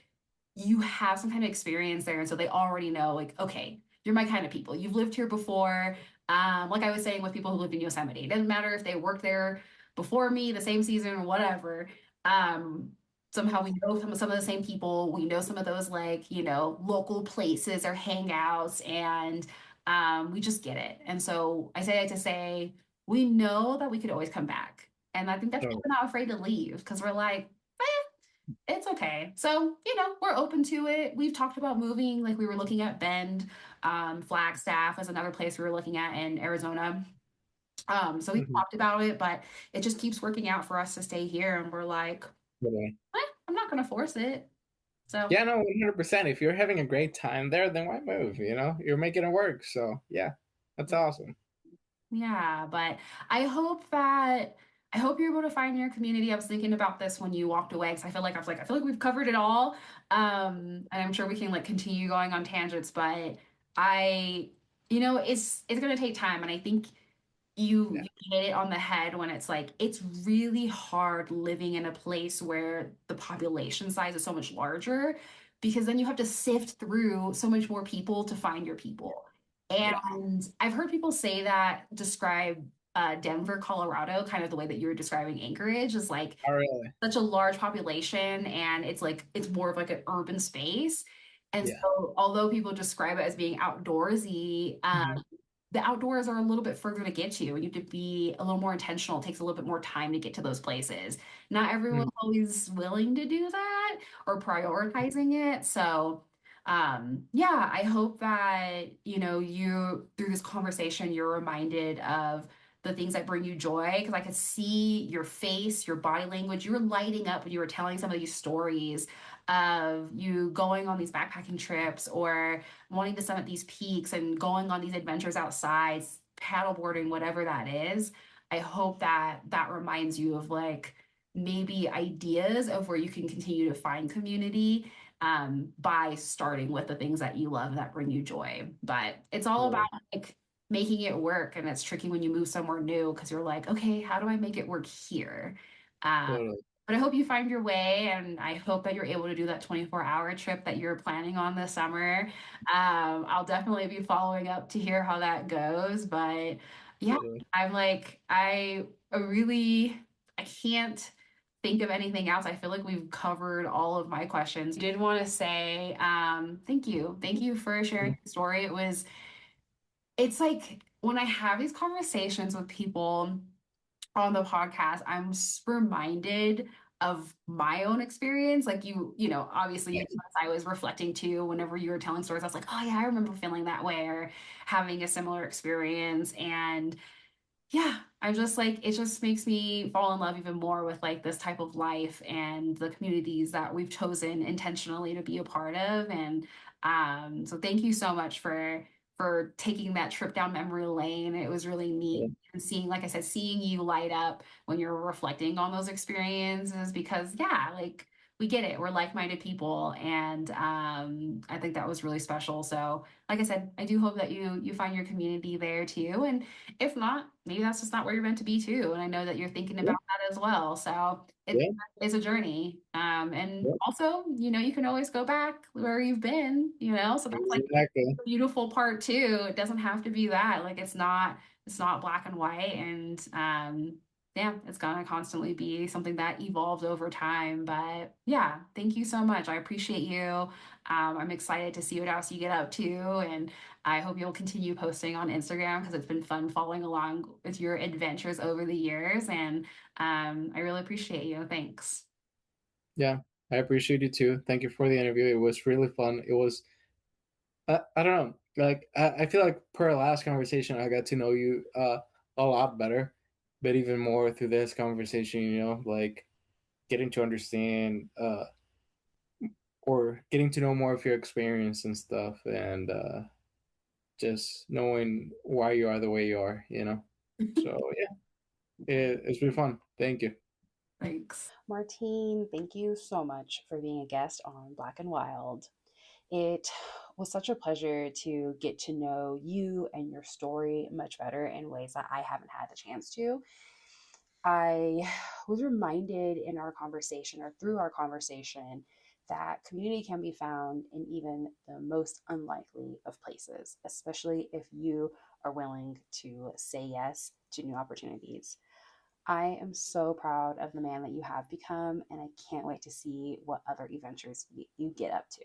you have some kind of experience there. And so they already know, like, okay, you're my kind of people. You've lived here before. Like I was saying with people who lived in Yosemite, it doesn't matter if they worked there before me, the same season or whatever. Um, Somehow we know some of the same people. We know some of those like, local places or hangouts, and we just get it. And so I say that to say we know that we could always come back. And I think that's why Totally. we're not afraid to leave because we're like, it's okay. So, we're open to it. We've talked about moving, like we were looking at Bend, Flagstaff is another place we were looking at in Arizona. So we Mhm. talked about it, but it just keeps working out for us to stay here. And we're like, Totally. I'm not going to force it. So, Yeah, no, 100%. If you're having a great time there, then why move? You're making it work. So, yeah, that's awesome. yeah, but I hope that I hope you're able to find your community. I was thinking about this when you walked away because I feel like we've covered it all. And I'm sure we can like continue going on tangents, but I it's gonna take time, and I think you Yeah. you hit it on the head when it's like it's really hard living in a place where the population size is so much larger because then you have to sift through so much more people to find your people. Yeah. And I've heard people say that describe Denver, Colorado, kind of the way that you were describing Anchorage, is like Oh, really? such a large population and it's more of like an urban space. And Yeah. so although people describe it as being outdoorsy, Mhm. the outdoors are a little bit further to get to. You have to be a little more intentional. It takes a little bit more time to get to those places. Not everyone's Mhm. always willing to do that or prioritizing it. So yeah, I hope that, you through this conversation, you're reminded of the things that bring you joy because I could see your face, your body language. You were lighting up when you were telling some of these stories of you going on these backpacking trips or wanting to summit these peaks and going on these adventures outside, paddleboarding, whatever that is. I hope that that reminds you of like maybe ideas of where you can continue to find community by starting with the things that you love that bring you joy. But it's all about Totally. like making it work. And it's tricky when you move somewhere new because you're like, okay, how do I make it work here? Um, Totally. but I hope you find your way, and I hope that you're able to do that 24-hour trip that you're planning on this summer. I'll definitely be following up to hear how that goes. But yeah, Totally. I'm like, I can't think of anything else. I feel like we've covered all of my questions. I did want to say thank you. Thank you for sharing Mhm. your story. It's like when I have these conversations with people on the podcast, I'm reminded of my own experience. Like obviously Yeah. as I was reflecting too, whenever you were telling stories, I was like, oh yeah, I remember feeling that way or having a similar experience. And yeah, I'm just like, it just makes me fall in love even more with like this type of life and the communities that we've chosen intentionally to be a part of. And so thank you so much for taking that trip down memory lane. It was really neat and seeing, like I said, seeing you light up when you're reflecting on those experiences because yeah, like we get it. We're like-minded people. And I think that was really special. So like I said, I do hope that you find your community there too. And if not, maybe that's just not where you're meant to be too. And I know that you're thinking Yeah. about that as well. So Yeah. it's a journey. And Yeah. also, you can always go back where you've been, so that's like Exactly. the beautiful part too. It doesn't have to be that. Like it's not black and white. And yeah, it's gonna constantly be something that evolves over time. But yeah, thank you so much. I appreciate you. I'm excited to see what else you get up to. And I hope you'll continue posting on Instagram because it's been fun following along with your adventures over the years. And I really appreciate you. Thanks. Yeah. I appreciate you too. Thank you for the interview. It was really fun. It was, I don't know. Like, I feel like per last conversation, I got to know you a lot better, but even more through this conversation, like getting to understand or getting to know more of your experience and stuff, and just knowing why you are the way you are. So yeah, it's been fun. Thank you. Thanks. Martine, thank you so much for being a guest on Black and Wild. It was such a pleasure to get to know you and your story much better in ways that I haven't had the chance to. I was reminded in our conversation or through our conversation that community can be found in even the most unlikely of places, especially if you are willing to say yes to new opportunities. I am so proud of the man that you have become, and I can't wait to see what other adventures you get up to.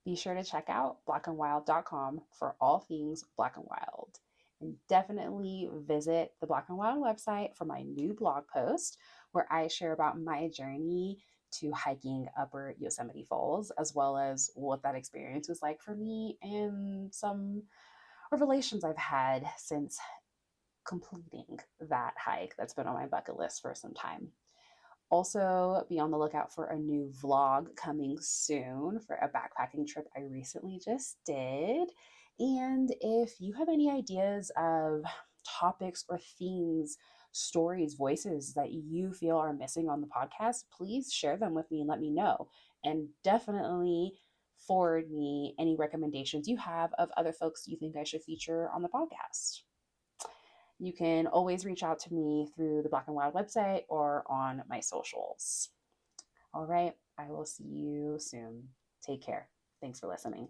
Be sure to check out blackandwild.com for all things Black and Wild. And definitely visit the Black and Wild website for my new blog post where I share about my journey to hiking Upper Yosemite Falls, as well as what that experience was like for me and some revelations I've had since completing that hike that's been on my bucket list for some time. Also, be on the lookout for a new vlog coming soon for a backpacking trip I recently just did. And if you have any ideas of topics or themes, stories, voices that you feel are missing on the podcast, please share them with me and let me know. And definitely forward me any recommendations you have of other folks you think I should feature on the podcast. You can always reach out to me through the Black and Wild website or on my socials. All right, I will see you soon. Take care. Thanks for listening.